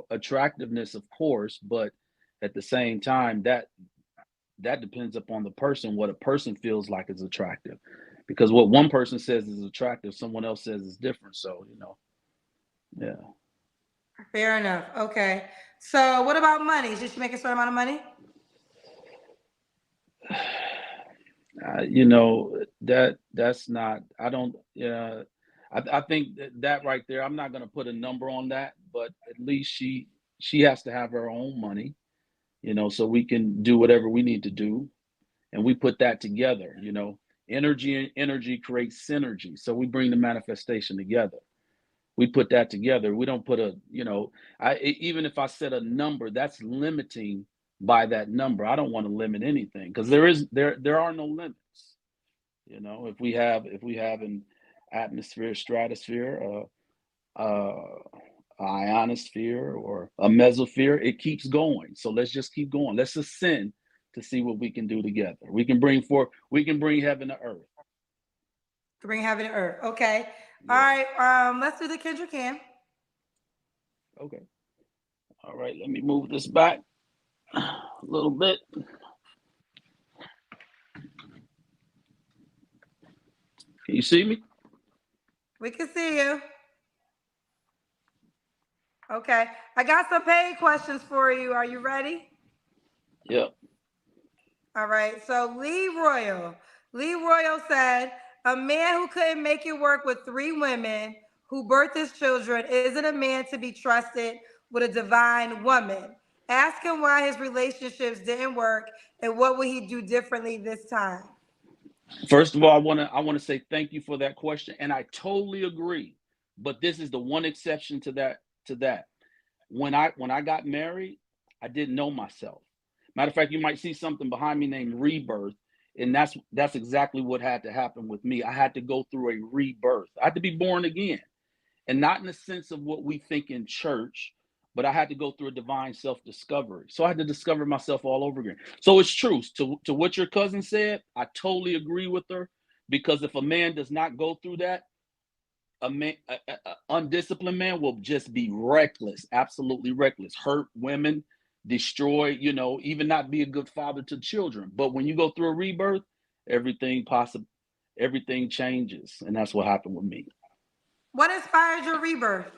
attractiveness, of course, but at the same time, that depends upon the person, what a person feels like is attractive. Because what one person says is attractive, someone else says is different. So, yeah. Fair enough. Okay. So what about money? Should she make a certain amount of money? That's not. I don't. I think that right there. I'm not going to put a number on that, but at least she has to have her own money, so we can do whatever we need to do, and we put that together. Energy and energy creates synergy, so we bring the manifestation together. We put that together. We don't put even if I set a number, that's limiting by that number. I don't want to limit anything because there are no limits. If we have an atmosphere, stratosphere, ionosphere or a mesosphere. It keeps going. So let's just keep going. Let's ascend to see what we can do together. We can bring heaven to earth. To bring heaven to earth. Okay. Yeah. All right. Let's do the Kendra Cam. Okay. All right. Let me move this back a little bit. Can you see me? We can see you. Okay. I got some paid questions for you. Are you ready? Yep. All right. So Lee Royal said, a man who couldn't make it work with 3 women who birthed his children isn't a man to be trusted with a divine woman. Ask him why his relationships didn't work and what would he do differently this time? First of all, I want to say thank you for that question, and I totally agree. But this is the one exception to that. When I got married, I didn't know myself. Matter of fact, you might see something behind me named rebirth, and that's exactly what had to happen with me. I had to go through a rebirth. I had to be born again, and not in the sense of what we think in church, but I had to go through a divine self-discovery. So I had to discover myself all over again. So it's true. To what your cousin said, I totally agree with her, because if a man does not go through that, a undisciplined man will just be reckless, absolutely reckless, hurt women, destroy, even not be a good father to children. But when you go through a rebirth, everything changes. And that's what happened with me. What inspired your rebirth?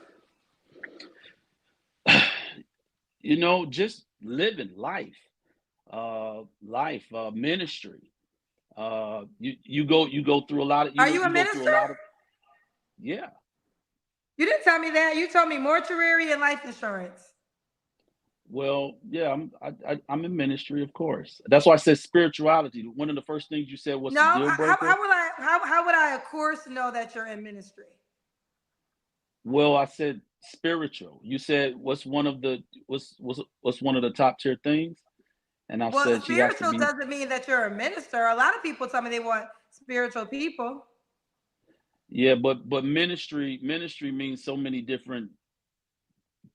Just living life, ministry. You go through a lot of. Are you a minister? Yeah. You didn't tell me that. You told me mortuary and life insurance. Well, yeah, I'm in ministry, of course. That's why I said spirituality. One of the first things you said was the deal breaker. How would I, of course, know that you're in ministry? Well, I said spiritual. You said what's one of the top tier things, and I said she has to spiritual be. Doesn't mean that you're a minister. A lot of people tell me they want spiritual people. Yeah, but ministry means so many different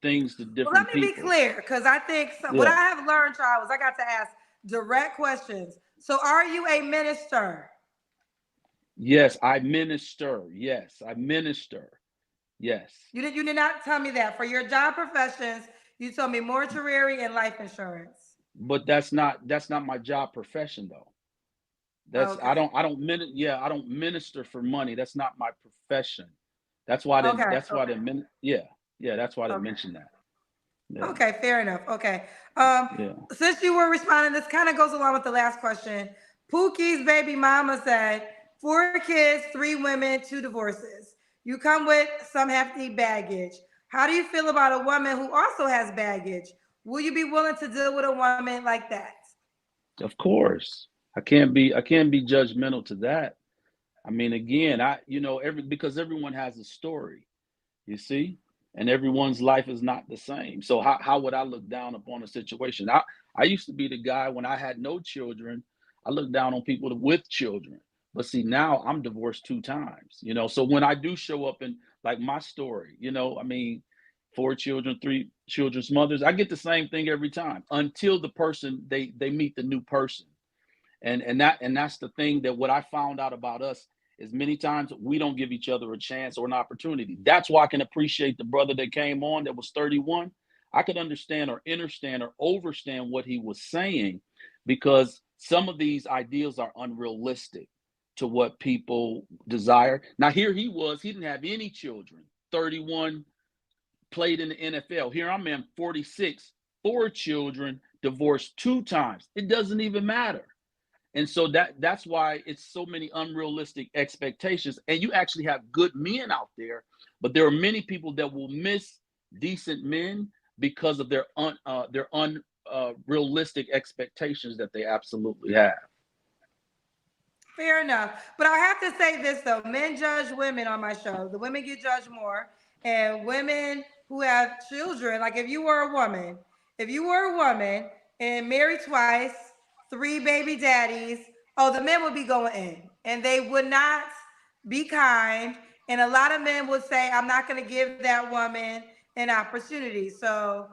things to different people. Let me be clear, because I think what I have learned, Charles, I got to ask direct questions. So, are you a minister? Yes, I minister. Yes, I minister. Yes. You did not tell me that. For your job professions, you told me mortuary and life insurance. But that's not my job profession, though. That's okay. I don't minister for money. That's not my profession. That's why they that's why they mentioned that. Yeah. Okay, fair enough. Okay. Since you were responding, this kind of goes along with the last question. Pookie's baby mama said, 4 kids, 3 women, 2 divorces. You come with some hefty baggage. How do you feel about a woman who also has baggage? Will you be willing to deal with a woman like that? Of course. I can't be judgmental to that. I mean, again, because everyone has a story, you see, and everyone's life is not the same. So how would I look down upon a situation? I used to be the guy when I had no children. I looked down on people with children. But see, now I'm divorced 2 times, So when I do show up in like my story, 4 children, 3 children's mothers, I get the same thing every time until the person they meet the new person. And that's the thing, that what I found out about us is many times we don't give each other a chance or an opportunity. That's why I can appreciate the brother that came on that was 31. I could understand or understand or overstand what he was saying, because some of these ideals are unrealistic to what people desire. Now here he didn't have any children, 31, played in the NFL. Here I'm in 46, 4 children, divorced 2 times. It doesn't even matter. And so that's why it's so many unrealistic expectations. And you actually have good men out there, but there are many people that will miss decent men because of their unrealistic expectations that they absolutely have. Fair enough. But I have to say this, though. Men judge women on my show. The women get judged more. And women who have children, like if you were a woman and married twice, 3 baby daddies, the men would be going in. And they would not be kind. And a lot of men would say, I'm not going to give that woman an opportunity. So,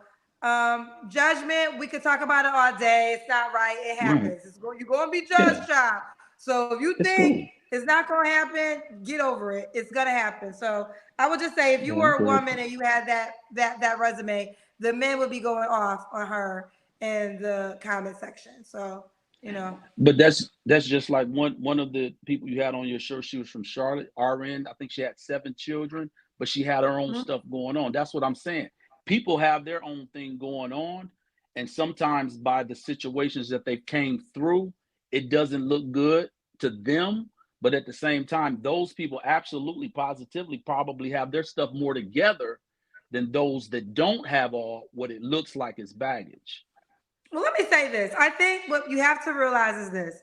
judgment, we could talk about it all day. It's not right. It Right. happens. You're going to be Yeah. judged, child. So if you It's think cool. it's not going to happen, get over it. It's going to happen. So I would just say, if you Yeah, I'm were a good. woman and you had that resume, the men would be going off on her in the comment section. So, you know. But that's just like one of the people you had on your show. She was from Charlotte, RN. I think she had 7 children, but she had her own Mhm. stuff going on. That's what I'm saying. People have their own thing going on, and sometimes by the situations that they came through, it doesn't look good to them. But at the same time, those people absolutely, positively, probably have their stuff more together than those that don't have all what it looks like is baggage. Well, let me say this. I think what you have to realize is this.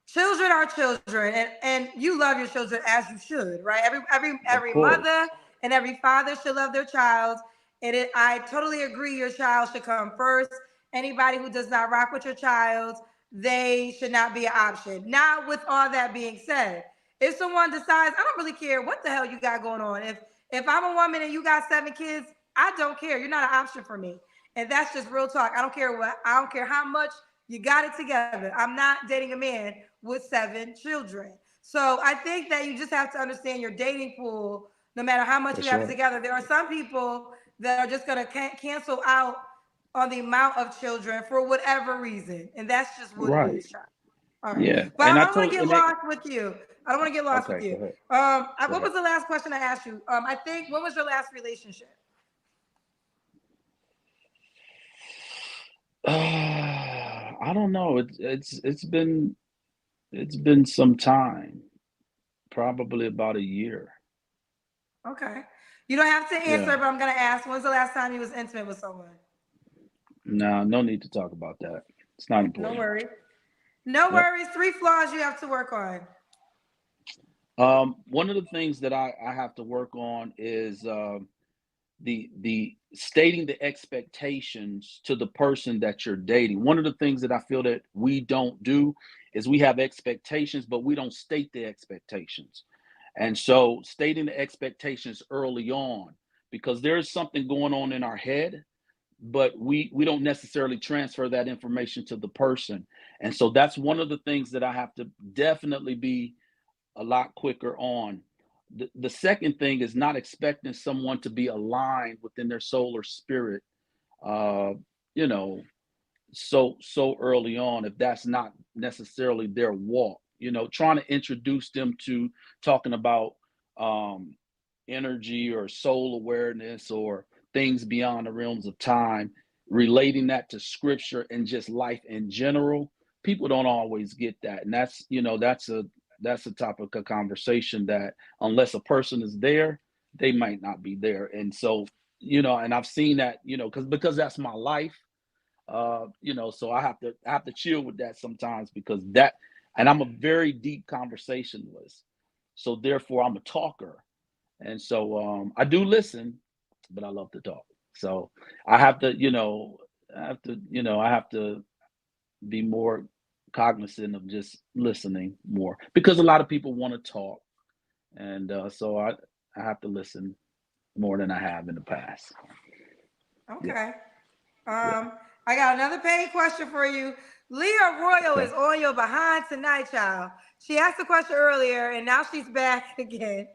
Children are children, and you love your children as you should, right? Of Every course. mother and every father should love their child. I totally agree your child should come first. Anybody who does not rock with your child, they should not be an option. Now, with all that being said, if someone decides, I don't really care what the hell you got going on. If I'm a woman and you got 7 kids, I don't care. You're not an option for me. And that's just real talk. I don't care how much you got it together. I'm not dating a man with 7 children. So I think that you just have to understand your dating pool, no matter how much you That's have right. together. There are some people that are just going to cancel out on the amount of children for whatever reason. And that's just what it Right. is, child. All right. Yeah. But And I I don't want to told get and they lost with you. I don't want to get lost with okay, go you. ahead. Go What ahead. was the last question I asked you? I think, what was your last relationship? I don't know. It's been some time, probably about a year. Okay. You don't have to Yeah. answer, but I'm going to ask, when's the last time you was intimate with someone? No, no need to talk about that. It's not No important. worries. No Yep. worries. 3 flaws you have to work on. One of the things that I have to work on is the stating the expectations to the person that you're dating. One of the things that I feel that we don't do is we have expectations, but we don't state the expectations. And so stating the expectations early on, because there's something going on in our head, but we don't necessarily transfer that information to the person. And so that's one of the things that I have to definitely be a lot quicker on. The second thing is not expecting someone to be aligned within their soul or spirit, uh, you know, so early on if that's not necessarily their walk. Trying to introduce them to talking about um, energy or soul awareness or things beyond the realms of time, relating that to scripture and just life in general. People don't always get that, and that's a topic of conversation that unless a person is there, they might not be there. And so, and I've seen that, because that's my life. So I have to chill with that sometimes because and I'm a very deep conversationalist. So therefore I'm a talker. And so I do listen, but I love to talk. So I have to, I have to be more cognizant of just listening more because a lot of people want to talk. And so I have to listen more than I have in the past. Yeah. Okay. Yeah. I got another paid question for you. Leah Royal Okay. is on your behind tonight, child. She asked the question earlier, and now she's back again.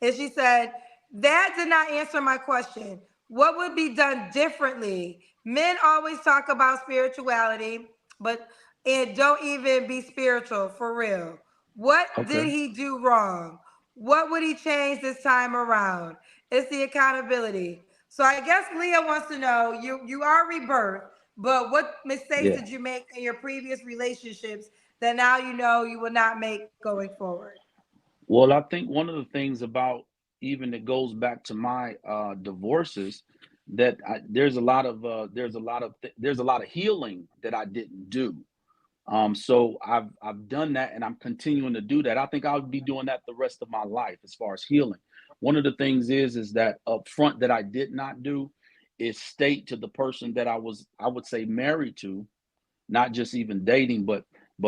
And she said, that did not answer my question. What would be done differently? Men always talk about spirituality, but it don't even be spiritual for real. What did Okay. he do wrong? What would he change this time around? It's the accountability. So I guess Leah wants to know, you are rebirth, but what mistakes Yeah. did you make in your previous relationships that now you know you will not make going forward? Well, I think one of the things about even it goes back to my divorces that there's a lot of healing that I didn't do. So I've done that and I'm continuing to do that. I think I'll be doing that the rest of my life as far as healing. One of the things is that up front that I did not do is state to the person that I would say married to, not just even dating, but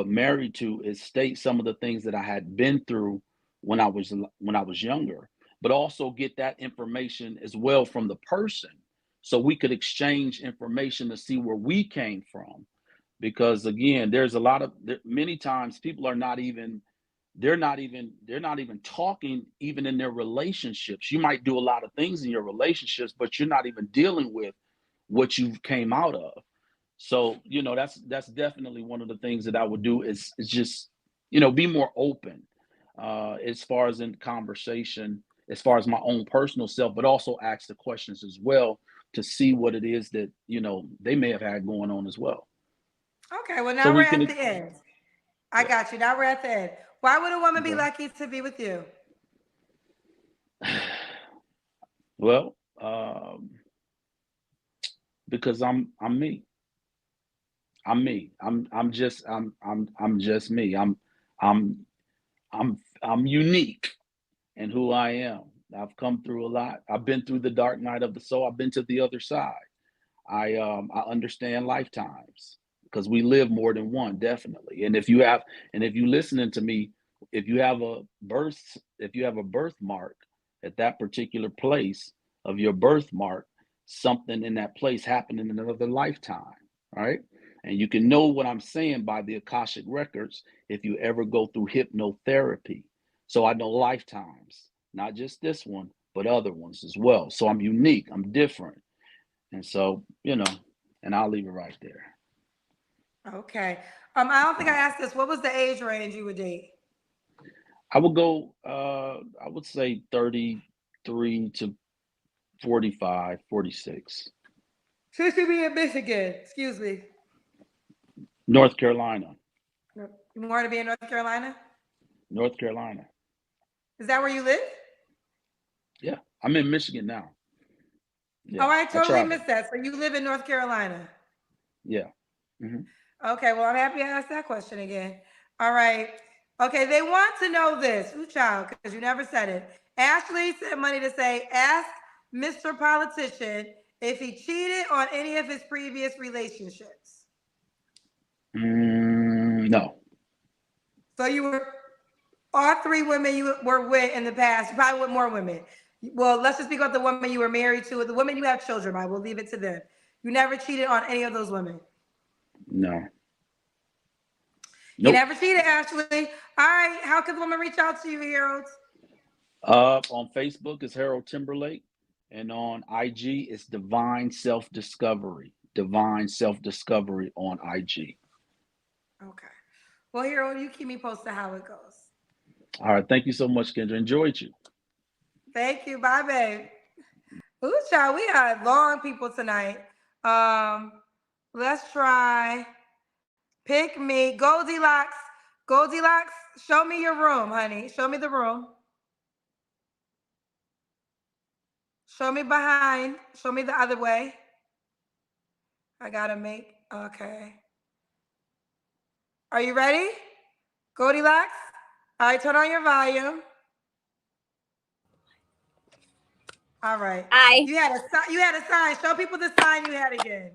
married to, is state some of the things that I had been through when I was younger. but also get that information as well from the person, so we could exchange information to see where we came from. Because again, there's a lot of, many times people are not even, they're not even talking even in their relationships. You might do a lot of things in your relationships, but you're not even dealing with what you came out of. So, that's definitely one of the things that I would do is just, be more open as far as in conversation, as far as my own personal self, but also ask the questions as well to see what it is that, they may have had going on as well. Okay, well, So now we're we at can, the end. I yeah. got you. Now we're at the end. Why would a woman be Okay. lucky to be with you? Well, because I'm me. I'm me. I'm just me. I'm I'm unique in who I am. I've come through a lot. I've been through the dark night of the soul. I've been to the other side. I understand lifetimes because we live more than one, definitely. And if you listening to me, if you have a birthmark at that particular place of your birthmark, something in that place happened in another lifetime, right? And you can know what I'm saying by the Akashic records if you ever go through hypnotherapy. So I know lifetimes, not just this one, but other ones as well. So I'm unique, I'm different. And so, and I'll leave it right there. Okay. I don't think I asked this. What was the age range you would date? I would go, I would say 33 to 45, 46. Should you be in Michigan? Excuse me. North Carolina. You want to be in North Carolina? North Carolina. Is that where you live? Yeah. I'm in Michigan now. Yeah. Oh, I totally travel. missed that. So you live in North Carolina? Yeah. Mm-hmm. Okay, well, I'm happy I asked that question again. All right. Okay, they want to know this. Ooh, child, because you never said it. Ashley sent money to say, ask Mr. Politician if he cheated on any of his previous relationships. No. So you were, all three women you were with in the past, you probably with more women. Well, let's just speak about the woman you were married to, the women you have children by. We'll leave it to them. You never cheated on any of those women. No. You never cheated, Ashley. All right. How can the woman reach out to you, Harold? On Facebook it's Harold Timberlake, and on IG it's Divine Self Discovery. Divine Self Discovery on IG. Okay. Well, Harold, you keep me posted how it goes. All right. Thank you so much, Kendra. Enjoyed you. Thank you. Bye, babe. Ooh, child, we got long people tonight. Let's try. Pick me. Goldilocks. Goldilocks, show me your room, honey. Show me the room. Show me behind. Show me the other way. I gotta make, okay. Are you ready? Goldilocks? All right, turn on your volume. All right. Hi. You had a sign. Show people the sign you had again.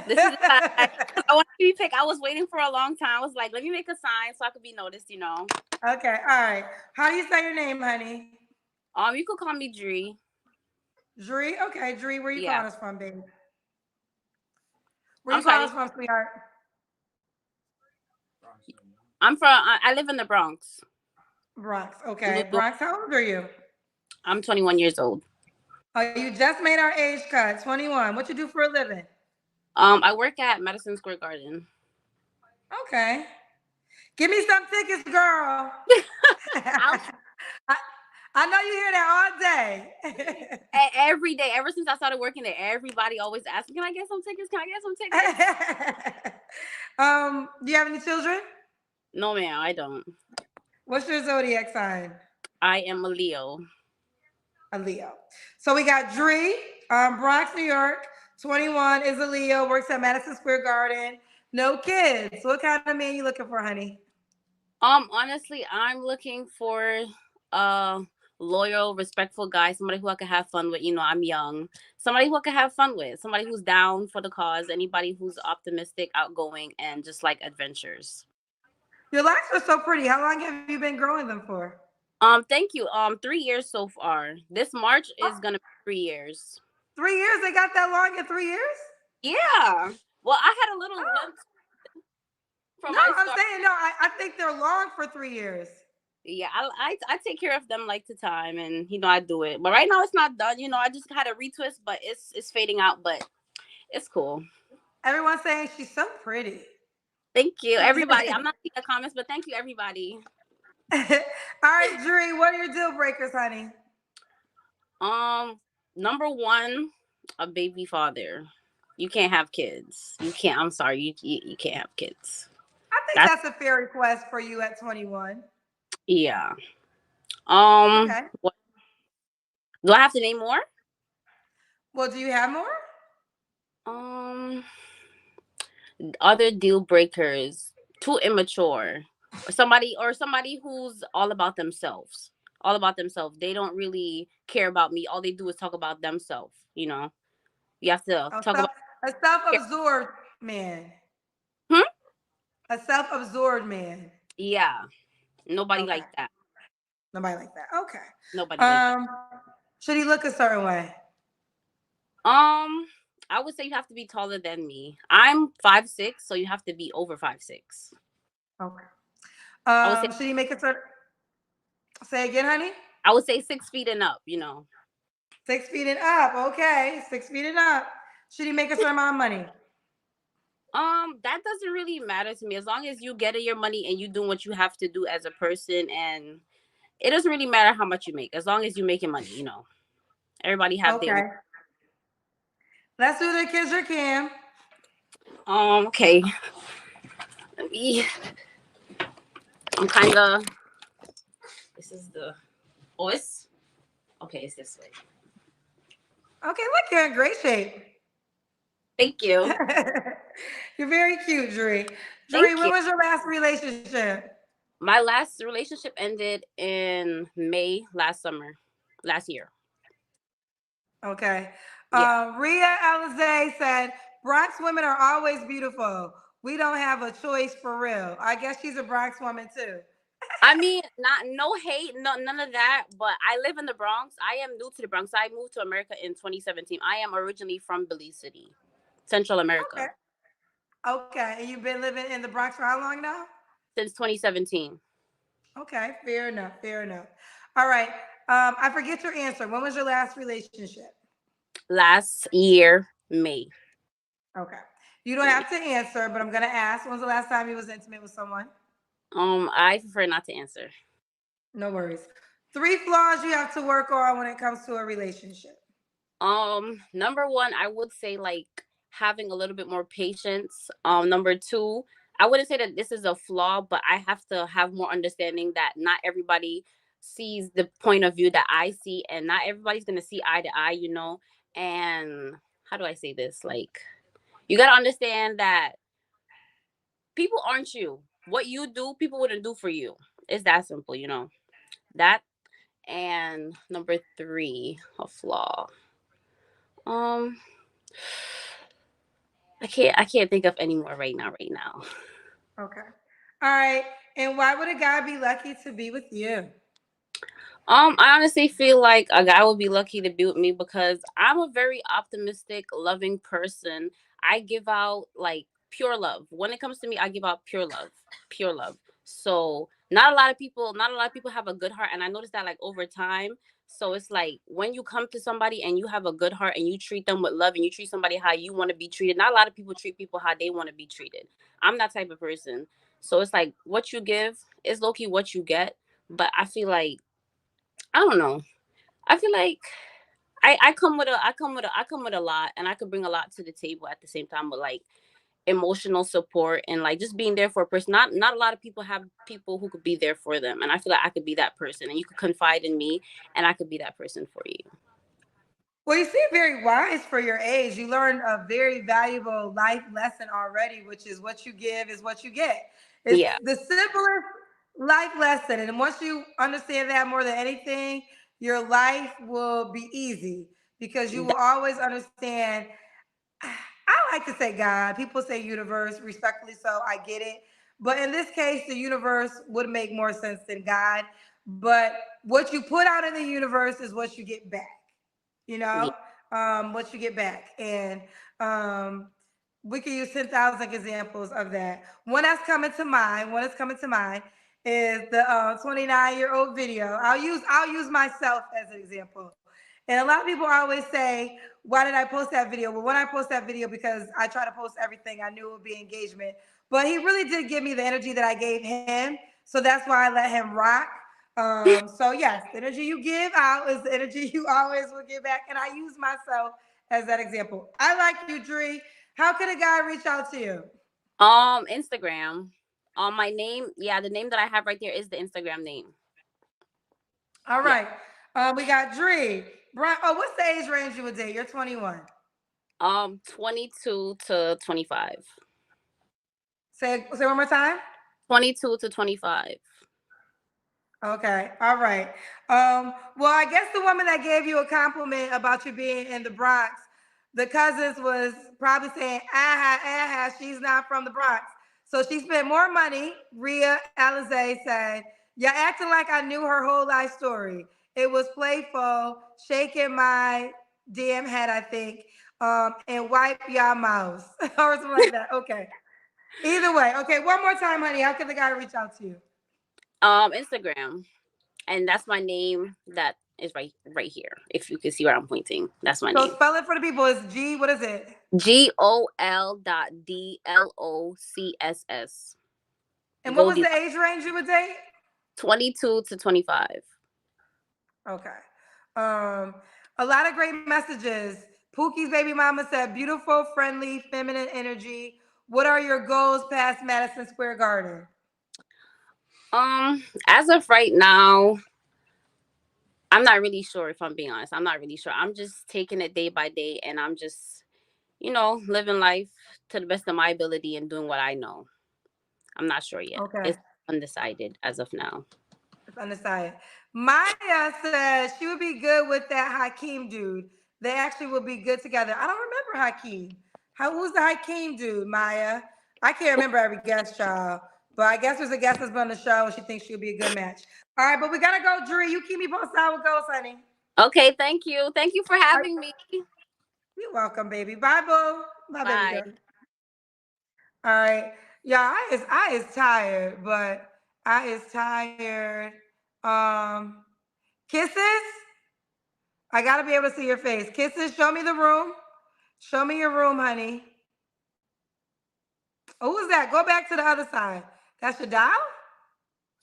This is a sign. I want to be picked. I was waiting for a long time. I was like, let me make a sign so I could be noticed, Okay, all right. How do you say your name, honey? You could call me Dree. Dree? Okay, Dree, where you calling us from, baby? Where I'm you calling us sorry. from, sweetheart? I live in the Bronx. Bronx, okay. Bronx, how old are you? I'm 21 years old. Oh, you just made our age cut, 21. What you do for a living? I work at Madison Square Garden. Okay. Give me some tickets, girl. I know you hear that all day. Every day, ever since I started working there, everybody always asks, can I get some tickets? Can I get some tickets? Do you have any children? No, ma'am, I don't. What's your zodiac sign? I am a Leo. A Leo. So we got Dree, Bronx, New York, 21, is a Leo, works at Madison Square Garden, no kids. What kind of man you looking for, honey? Honestly, I'm looking for a loyal, respectful guy, somebody who I can have fun with. I'm young. Somebody who I can have fun with, somebody who's down for the cause, anybody who's optimistic, outgoing, and just like adventures. Your locks are so pretty. How long have you been growing them for? Thank you. 3 years so far. This March is gonna be 3 years. 3 years? They got that long in 3 years? Yeah. Well, I had a little limp from No, my I'm start. saying no. I think they're long for 3 years. Yeah, I take care of them like the time, and I do it. But right now it's not done. I just had a retwist, but it's fading out, but it's cool. Everyone's saying she's so pretty. Thank you, everybody. I'm not seeing the comments, but thank you, everybody. All right, Dree, what are your deal breakers, honey? Number one, a baby father. You can't have kids. You can't. I'm sorry. You can't have kids. I think that's a fair request for you at 21. Yeah. Okay. What, do I have to name more? Well, do you have more? Other deal breakers. Too immature. Or somebody who's all about themselves. All about themselves. They don't really care about me. All they do is talk about themselves. You have to talk about a self-absorbed man. A self-absorbed man. Yeah. Nobody like that. Nobody like that. Okay. Nobody like that. Should he look a certain way? I would say you have to be taller than me. I'm 5'6", so you have to be over 5'6". Okay. Should he make a certain? Say again, honey. I would say 6 feet and up. 6 feet and up. Okay, 6 feet and up. Should he make a certain amount of money? That doesn't really matter to me as long as you get your money and you doing what you have to do as a person, and it doesn't really matter how much you make as long as you're making money. Everybody have their. Let's do the Kiss or Cam. Okay. I'm kind of. This is the. Oh, it's. Okay, it's this way. Okay, look, you're in great shape. Thank you. You're very cute, Dree. Dree, when was your last relationship? My last relationship ended in May last year. Okay. Yeah. Rhea Alizé said, Bronx women are always beautiful. We don't have a choice for real. I guess she's a Bronx woman too. I mean, no hate, none of that. But I live in the Bronx. I am new to the Bronx. I moved to America in 2017. I am originally from Belize City, Central America. Okay. And you've been living in the Bronx for how long now? Since 2017. Okay. Fair enough. All right. I forget your answer. When was your last relationship? Last year, May. Okay. You don't have to answer, but I'm going to ask. When was the last time you was intimate with someone? I prefer not to answer. No worries. 3 flaws you have to work on when it comes to a relationship. Number one, I would say having a little bit more patience. Number two, I wouldn't say that this is a flaw, but I have to have more understanding that not everybody sees the point of view that I see, and not everybody's gonna see eye to eye, And how do I say this? You gotta understand that people aren't you. What you do, people wouldn't do for you. It's that simple, That. And number three, a flaw. I can't think of any more right now. Okay. All right. And why would a guy be lucky to be with you? I honestly feel like a guy would be lucky to be with me because I'm a very optimistic, loving person. I give out pure love. When it comes to me, I give out pure love. So not a lot of people have a good heart, and I noticed that over time. So it's when you come to somebody and you have a good heart and you treat them with love and you treat somebody how you want to be treated. Not a lot of people treat people how they want to be treated. I'm that type of person. So it's what you give is low-key what you get. But I feel I don't know. I feel I come with a lot, and I could bring a lot to the table at the same time with emotional support and just being there for a person. Not a lot of people have people who could be there for them, and I feel I could be that person, and you could confide in me and I could be that person for you. Well, you seem very wise for your age. You learned a very valuable life lesson already, which is what you give is what you get. It's the simplest life lesson, and once you understand that more than anything, your life will be easy because you will always understand. I like to say God. People say universe, respectfully so. I get it. But in this case, the universe would make more sense than God. but what you put out in the universe is what you get back. You know, what you get back, and we can use 10,000 examples of that. One that's coming to mind. Is the 29-year-old video. I'll use myself as an example. And a lot of people always say, why did I post that video? Well, when I post that video, because I try to post everything, I knew it would be engagement. But he really did give me the energy that I gave him. So that's why I let him rock. So yes, the energy you give out is the energy you always will give back. And I use myself as that example. I like you, Dree. How can a guy reach out to you? Instagram. My name, the name that I have right there is the Instagram name. All right. We got Dree. Brian, what's the age range you would date? You're 21. 22 to 25. Say one more time. 22 to 25. Okay. All right. Well, I guess the woman that gave you a compliment about you being in the Bronx, the cousins was probably saying, aha, she's not from the Bronx. So she spent more money. Rhea Alizé said, "You're acting like I knew her whole life story. It was playful, shaking my damn head, I think, and wipe your mouth," or something like that. Okay. Either way. Okay. One more time, honey. How can the guy reach out to you? Instagram. And that's my name. That is right here. If you can see where I'm pointing, that's my name. So spell it for the people. It's G. What is it? GOL.DLOCSS. And what was the age range you would date? 22 to 25. Okay. A lot of great messages. Pookie's baby mama said, beautiful, friendly, feminine energy. What are your goals past Madison Square Garden? As of right now, I'm not really sure, if I'm being honest. I'm not really sure. I'm just taking it day by day, and I'm just, living life to the best of my ability and doing what I know. I'm not sure yet. Okay. It's undecided as of now. It's undecided. Maya says she would be good with that Hakeem dude. They actually would be good together. I don't remember Hakeem. Who's the Hakeem dude, Maya? I can't remember every guest, child. But I guess there's a guest that's been on the show, and she thinks she'll be a good match. All right, but we gotta go, Dree. You keep me posted how it goes, honey. Okay, thank you. Thank you for having me. You're welcome, baby. Bye, boo. Bye, Bye. baby girl. All right. Yeah, I is tired, but I is tired. Kisses? I gotta be able to see your face. Kisses, show me the room. Show me your room, honey. Oh, who's that? Go back to the other side. That's your doll?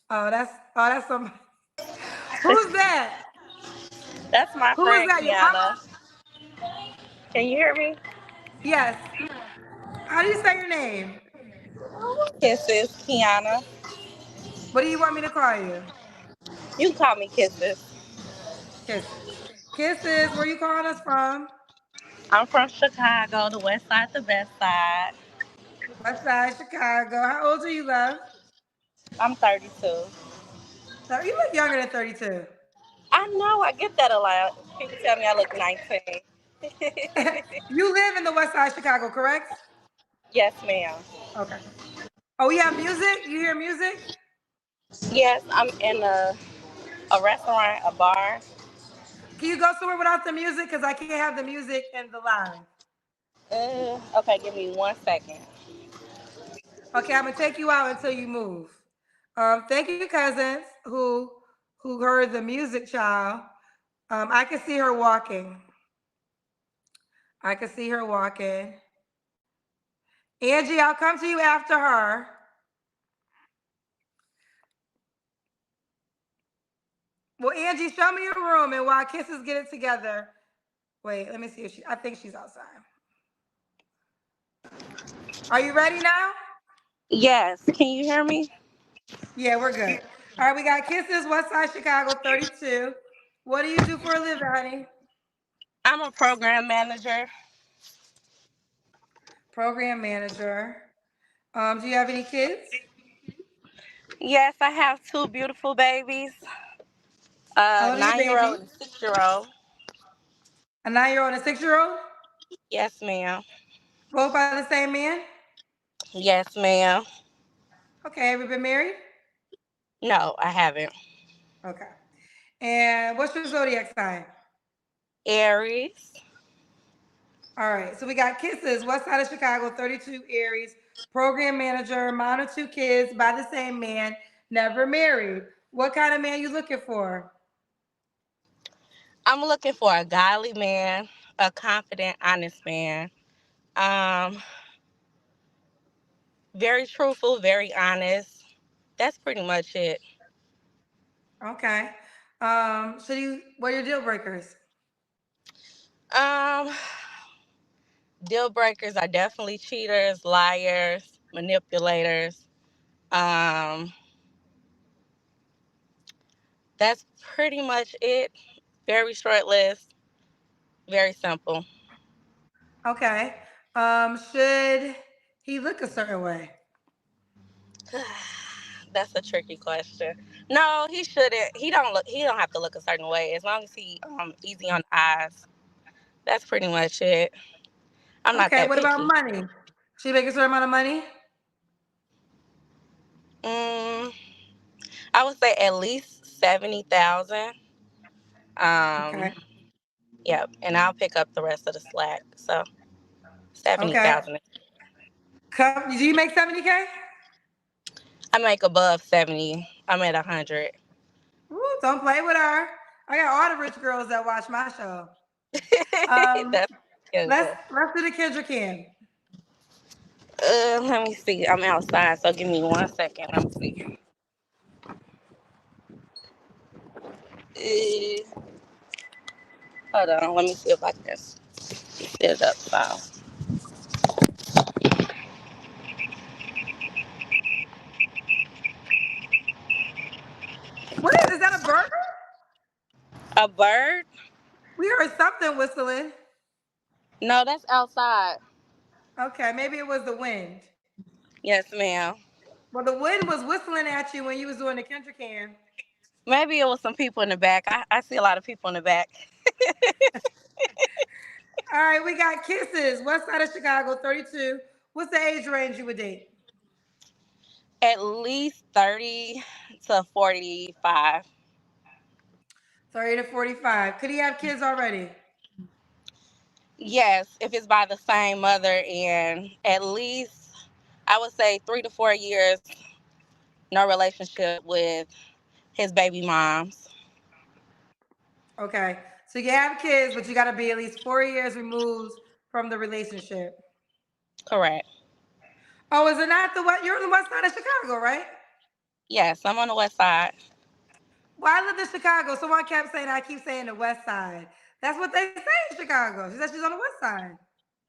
Oh, that's somebody. Who's that? That's my Who friend, is that? Your mama? Can you hear me? Yes. How do you say your name? Kisses, Kiana. What do you want me to call you? You can call me Kisses. Kisses. Kisses, where you calling us from? I'm from Chicago, the west side, the best side. West side, Chicago. How old are you, love? I'm 32. You look younger than 32. I know, I get that a lot. People tell me I look 19. You live in the west side of Chicago, correct? Yes, ma'am. Okay. Oh, we have music? You hear music? Yes, I'm in a restaurant, a bar. Can you go somewhere without the music? Because I can't have the music in the line. Okay, give me 1 second. Okay, I'm gonna take you out until you move. Thank you, cousins who heard the music, child. I can see her walking. Angie, I'll come to you after her. Well, Angie, show me your room, and while Kisses get it together. Wait, let me see if I think she's outside. Are you ready now? Yes, can you hear me? Yeah, we're good. All right, we got Kisses, West Side Chicago, 32. What do you do for a living, honey? I'm a program manager. Program manager. Do you have any kids? Yes, I have 2 beautiful babies. How old are your 9-year-old and 6-year-old. A 9-year-old and a 6-year-old? Yes, ma'am. Both by the same man? Yes, ma'am. Okay, have you been married? No, I haven't. Okay. And what's your zodiac sign? Aries. All right. So we got Kisses, West Side of Chicago, 32 Aries, program manager, mom of two kids by the same man, never married. What kind of man you looking for? I'm looking for a godly man, a confident, honest man. Um, very truthful, very honest. That's pretty much it. Okay. What are your deal breakers? Um, deal breakers are definitely cheaters, liars, manipulators. Um, that's pretty much it. Very short list, very simple. Okay. Should he look a certain way? That's a tricky question. No, he shouldn't. He don't look. He don't have to look a certain way as long as he easy on the eyes. That's pretty much it. I'm not Okay. that What about picky. money? Should he make a certain amount of money? Mm, I would say at least 70,000. Okay. Um, yep, and I'll pick up the rest of the slack. So seventy Okay. thousand. Do you make 70K? I make above 70. I'm at 100. Ooh, don't play with her. I got all the rich girls that watch my show. Um, That's let's good. let's do the Kendra Can. Let me see. I'm outside, so give me 1 second. Let me see. Hold on. Let me see if I can set it up. So. What is that, a bird? A bird? We heard something whistling. No, that's outside. Okay, maybe it was the wind. Yes, ma'am. Well, the wind was whistling at you when you was doing the Kendra Can. Maybe it was some people in the back. I see a lot of people in the back. All right, we got Kisses, West Side of Chicago, 32. What's the age range you would date? At least 30 to 45. 30 to 45. Could he have kids already? Yes, if it's by the same mother, and at least I would say 3 to 4 years, no relationship with his baby moms. Okay. So you can have kids, but you got to be at least 4 years removed from the relationship. Correct. Oh, is it not the what? You're on the West Side of Chicago, right? Yes, I'm on the west side. Well, I lived in Chicago. Someone kept saying I keep saying the West Side. That's what they say in Chicago. She said she's on the West Side.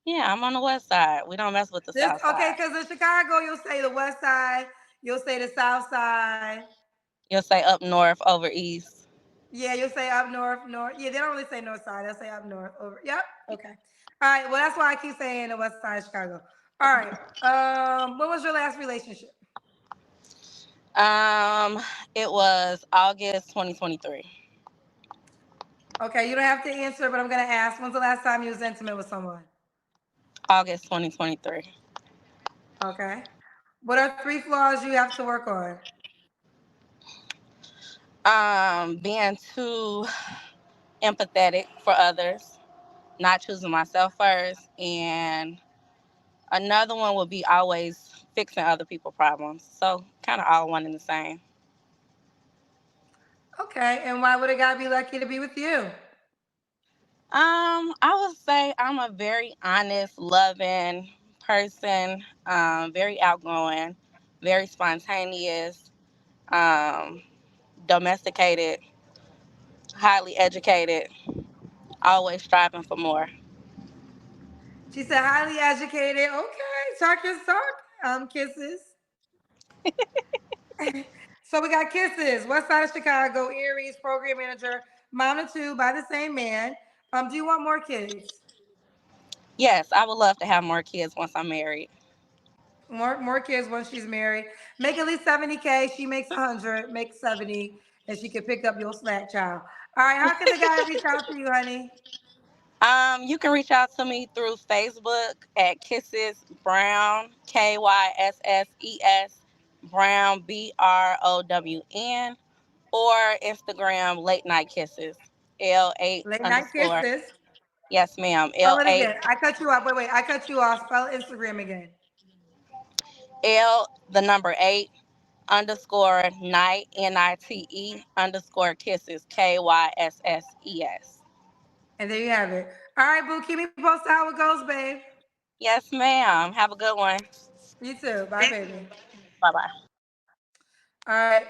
Yeah, I'm on the west side. We don't mess with the This south okay, side. because in Chicago you'll say the West Side, you'll say the South Side. You'll say up north over east. Yeah, you'll say up north, north. Yeah, they don't really say north side. They'll say up north, over. Yep. Okay. All right. Well, that's why I keep saying the West Side of Chicago. All right. When was your last relationship? Um, it was August 2023. Okay, you don't have to answer, but I'm gonna ask. When's the last time you was intimate with someone? August 2023. Okay. What are three flaws you have to work on? Being too empathetic for others, not choosing myself first, and another one would be always fixing other people's problems. So kind of all one and the same. Okay. And why would a guy be lucky to be with you? I would say I'm a very honest, loving person, very outgoing, very spontaneous, um, domesticated, highly educated, always striving for more. She said highly educated. Okay. Talk your talk. Kisses. So we got Kisses, West Side of Chicago, Aries, program manager, mom of two by the same man. Do you want more kids? Yes, I would love to have more kids once I'm married. More kids once she's married. Make at least 70K. She makes 100, make 70, and she can pick up your slack child. All right, how can the guy reach out to you, honey? You can reach out to me through Facebook at Kisses Brown, Kysses Brown, Brown. or Instagram late night kisses. L8 Late night underscore. kisses. Yes, ma'am. Spell it L8 again. I cut you off. Wait. I cut you off. Spell Instagram again. L the number 8 underscore night NITE underscore kisses KYSSES. And there you have it. All right, boo. Keep me posted how it goes, babe. Yes, ma'am. Have a good one. You too. Bye, baby. Bye bye. All right.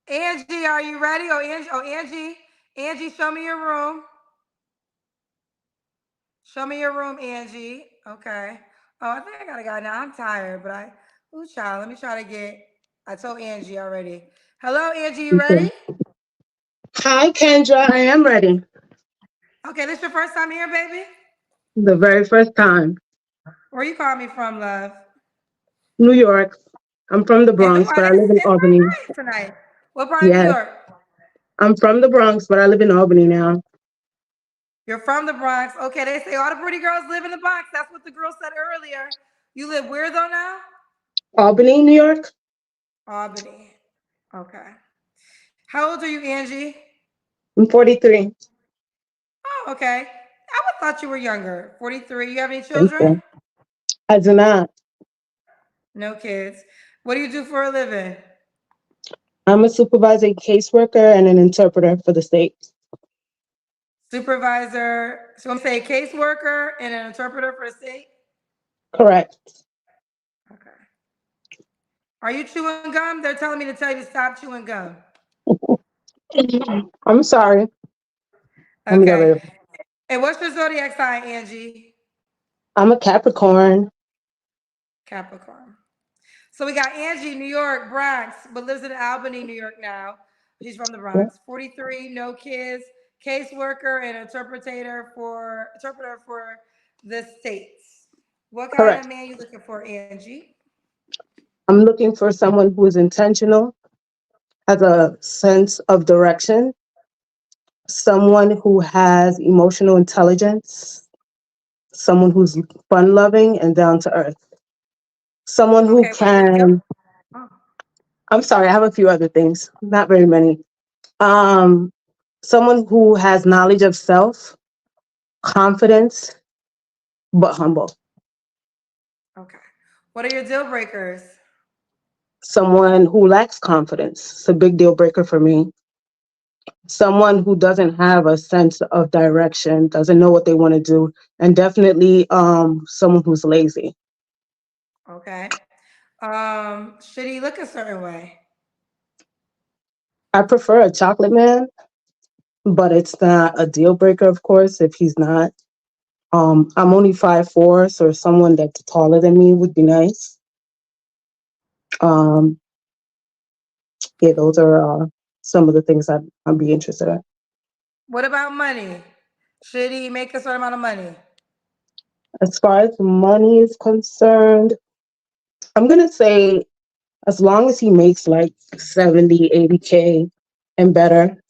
Angie, are you ready? Angie. Angie, show me your room. Show me your room, Angie. Okay. Oh, I think I got a guy now. I'm tired, but child, let me try to I told Angie already. Hello, Angie, you ready? Hi, Kendra. I am ready. Okay, this your first time here, baby? The very first time. Where you call me from, love? New York. I'm from the It's Bronx, but I live in it's Albany. nice tonight. What part of New Yes. York? I'm from the Bronx, but I live in Albany now. You're from the Bronx. Okay, they say all the pretty girls live in the Bronx. That's what the girl said earlier. You live where though now? Albany, New York. Albany. Okay. How old are you, Angie? I'm 43. Oh, okay. I would thought you were younger. 43. You have any Thank children? you. I do not. No kids. What do you do for a living? I'm a supervising caseworker and an interpreter for the state. Supervisor. So I'm saying caseworker and an interpreter for the state? Correct. Okay. Are you chewing gum? They're telling me to tell you to stop chewing gum. I'm sorry. Let me get rid Okay. of it. And what's your zodiac sign, Angie? I'm a Capricorn. Capricorn. So we got Angie, New York, Bronx, but lives in Albany, New York now. She's from the Bronx. 43, no kids, caseworker and interpreter for the states. What kind Correct. of man you looking for, Angie? I'm looking for someone who is intentional, has a sense of direction, someone who has emotional intelligence, someone who's fun loving and down to earth, someone who Okay, what are your can, oh, I'm sorry, I have a few other things, not very many. Someone who has knowledge of self, confidence, but humble. okay. What are your deal breakers? Someone who lacks confidence. It's a big deal breaker for me. Someone who doesn't have a sense of direction, doesn't know what they want to do, and definitely someone who's lazy. Okay. Should he look a certain way? I prefer a chocolate man, but it's not a deal breaker, of course, if he's not. I'm only 5'4", so someone that's taller than me would be nice. Yeah, those are some of the things I'd be interested in. What about money? Should he make a certain amount of money? As far as money is concerned, I'm going to say as long as he makes like 70, 80K and better,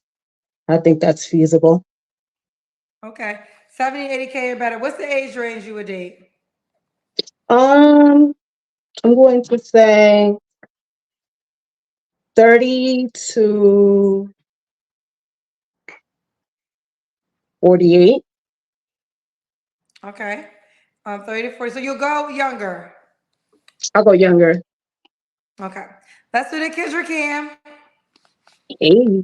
I think that's feasible. Okay. 70, 80K or better. What's the age range you would date? I'm going to say 30 to 48. Okay. 30 to 40. So you'll go younger. I'll go younger. Okay. Let's do the Kendra Cam. Hey.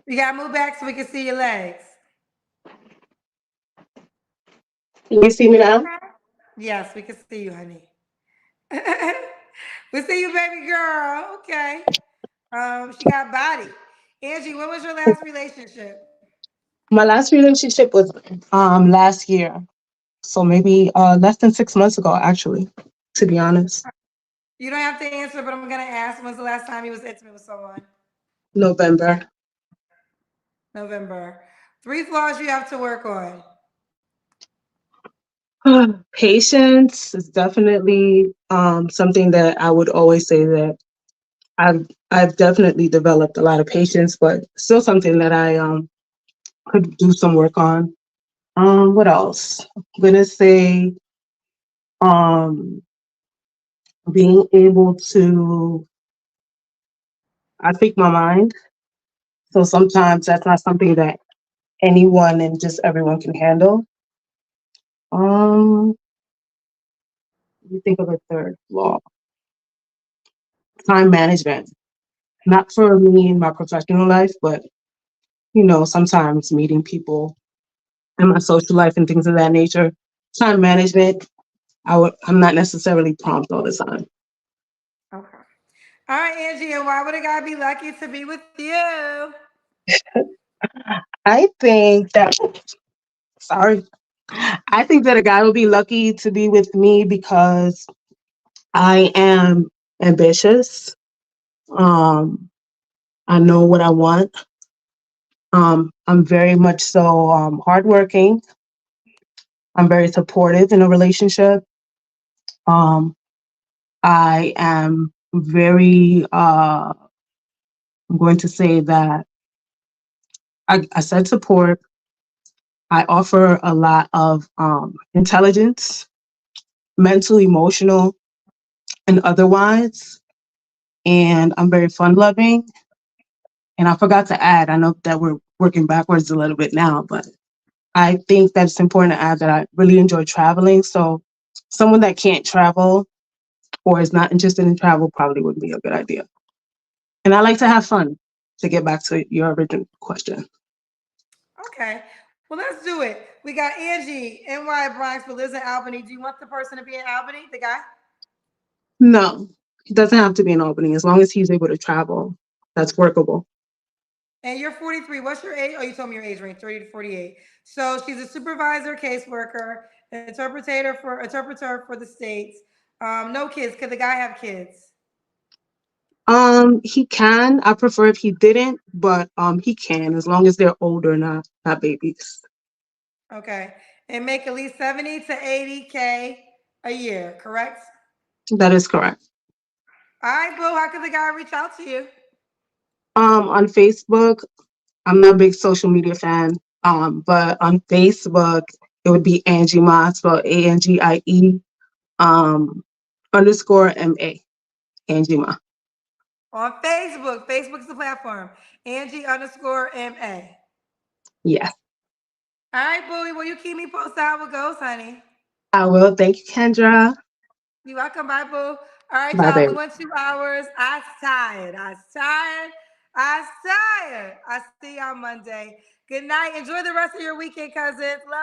You gotta move back so we can see your legs. Can you see me now? Yes, we can see you, honey. We see you, baby girl. Okay. She got body. Angie, when was your last relationship? My last relationship was last year. So maybe less than 6 months ago, actually, to be honest. You don't have to answer, but I'm gonna ask. When's the last time you was intimate with someone? November. November. 3 flaws you have to work on. Patience is definitely something that I would always say that I've definitely developed a lot of patience, but still something that I could do some work on. What else? I'm gonna say um being able to I speak my mind. So sometimes that's not something that anyone and just everyone can handle. Um, let me think of a third law. Time management. Not for me in my professional life, but sometimes meeting people in my social life and things of that nature. Time management. I'm not necessarily prompt all the time. Okay. All right, Angie, and why would a guy be lucky to be with you? I think that sorry. I think that a guy will be lucky to be with me because I am ambitious. Um, I know what I want. I'm very much so hardworking. I'm very supportive in a relationship. Um, I am very, I'm going to say that I said support. I offer a lot of intelligence, mental, emotional, and otherwise. And I'm very fun loving. And I forgot to add, I know that we're working backwards a little bit now, but I think that it's important to add that I really enjoy traveling. So someone that can't travel or is not interested in travel probably wouldn't be a good idea. And I like to have fun, to get back to your original question. Okay. Well, let's do it. We got Angie, NY Bronx, but lives in Albany. Do you want the person to be in Albany, the guy? No, it doesn't have to be in Albany as long as he's able to travel. That's workable. And you're 43. What's your age? Oh, you told me your age range, 30 to 48. So she's a supervisor, caseworker, interpreter for the states. No kids. Could the guy have kids? He can. I prefer if he didn't, but he can as long as they're older, not babies. Okay. And make at least 70 to 80K a year, correct? That is correct. All right, boo. How could the guy reach out to you? On Facebook, I'm not a big social media fan. But on Facebook, it would be Angie Ma, spelled ANGIE underscore MA, Angie Ma. On Facebook. Facebook's the platform. Angie underscore MA. Yes, All right, Bowie. Will you keep me posted how it goes, honey? I will. Thank you, Kendra. You're welcome. Bye, boo. All right, Bye, y'all. We baby. went 2 hours. I tired. I tired. I tired. I see y'all Monday. Good night. Enjoy the rest of your weekend, cousins. Love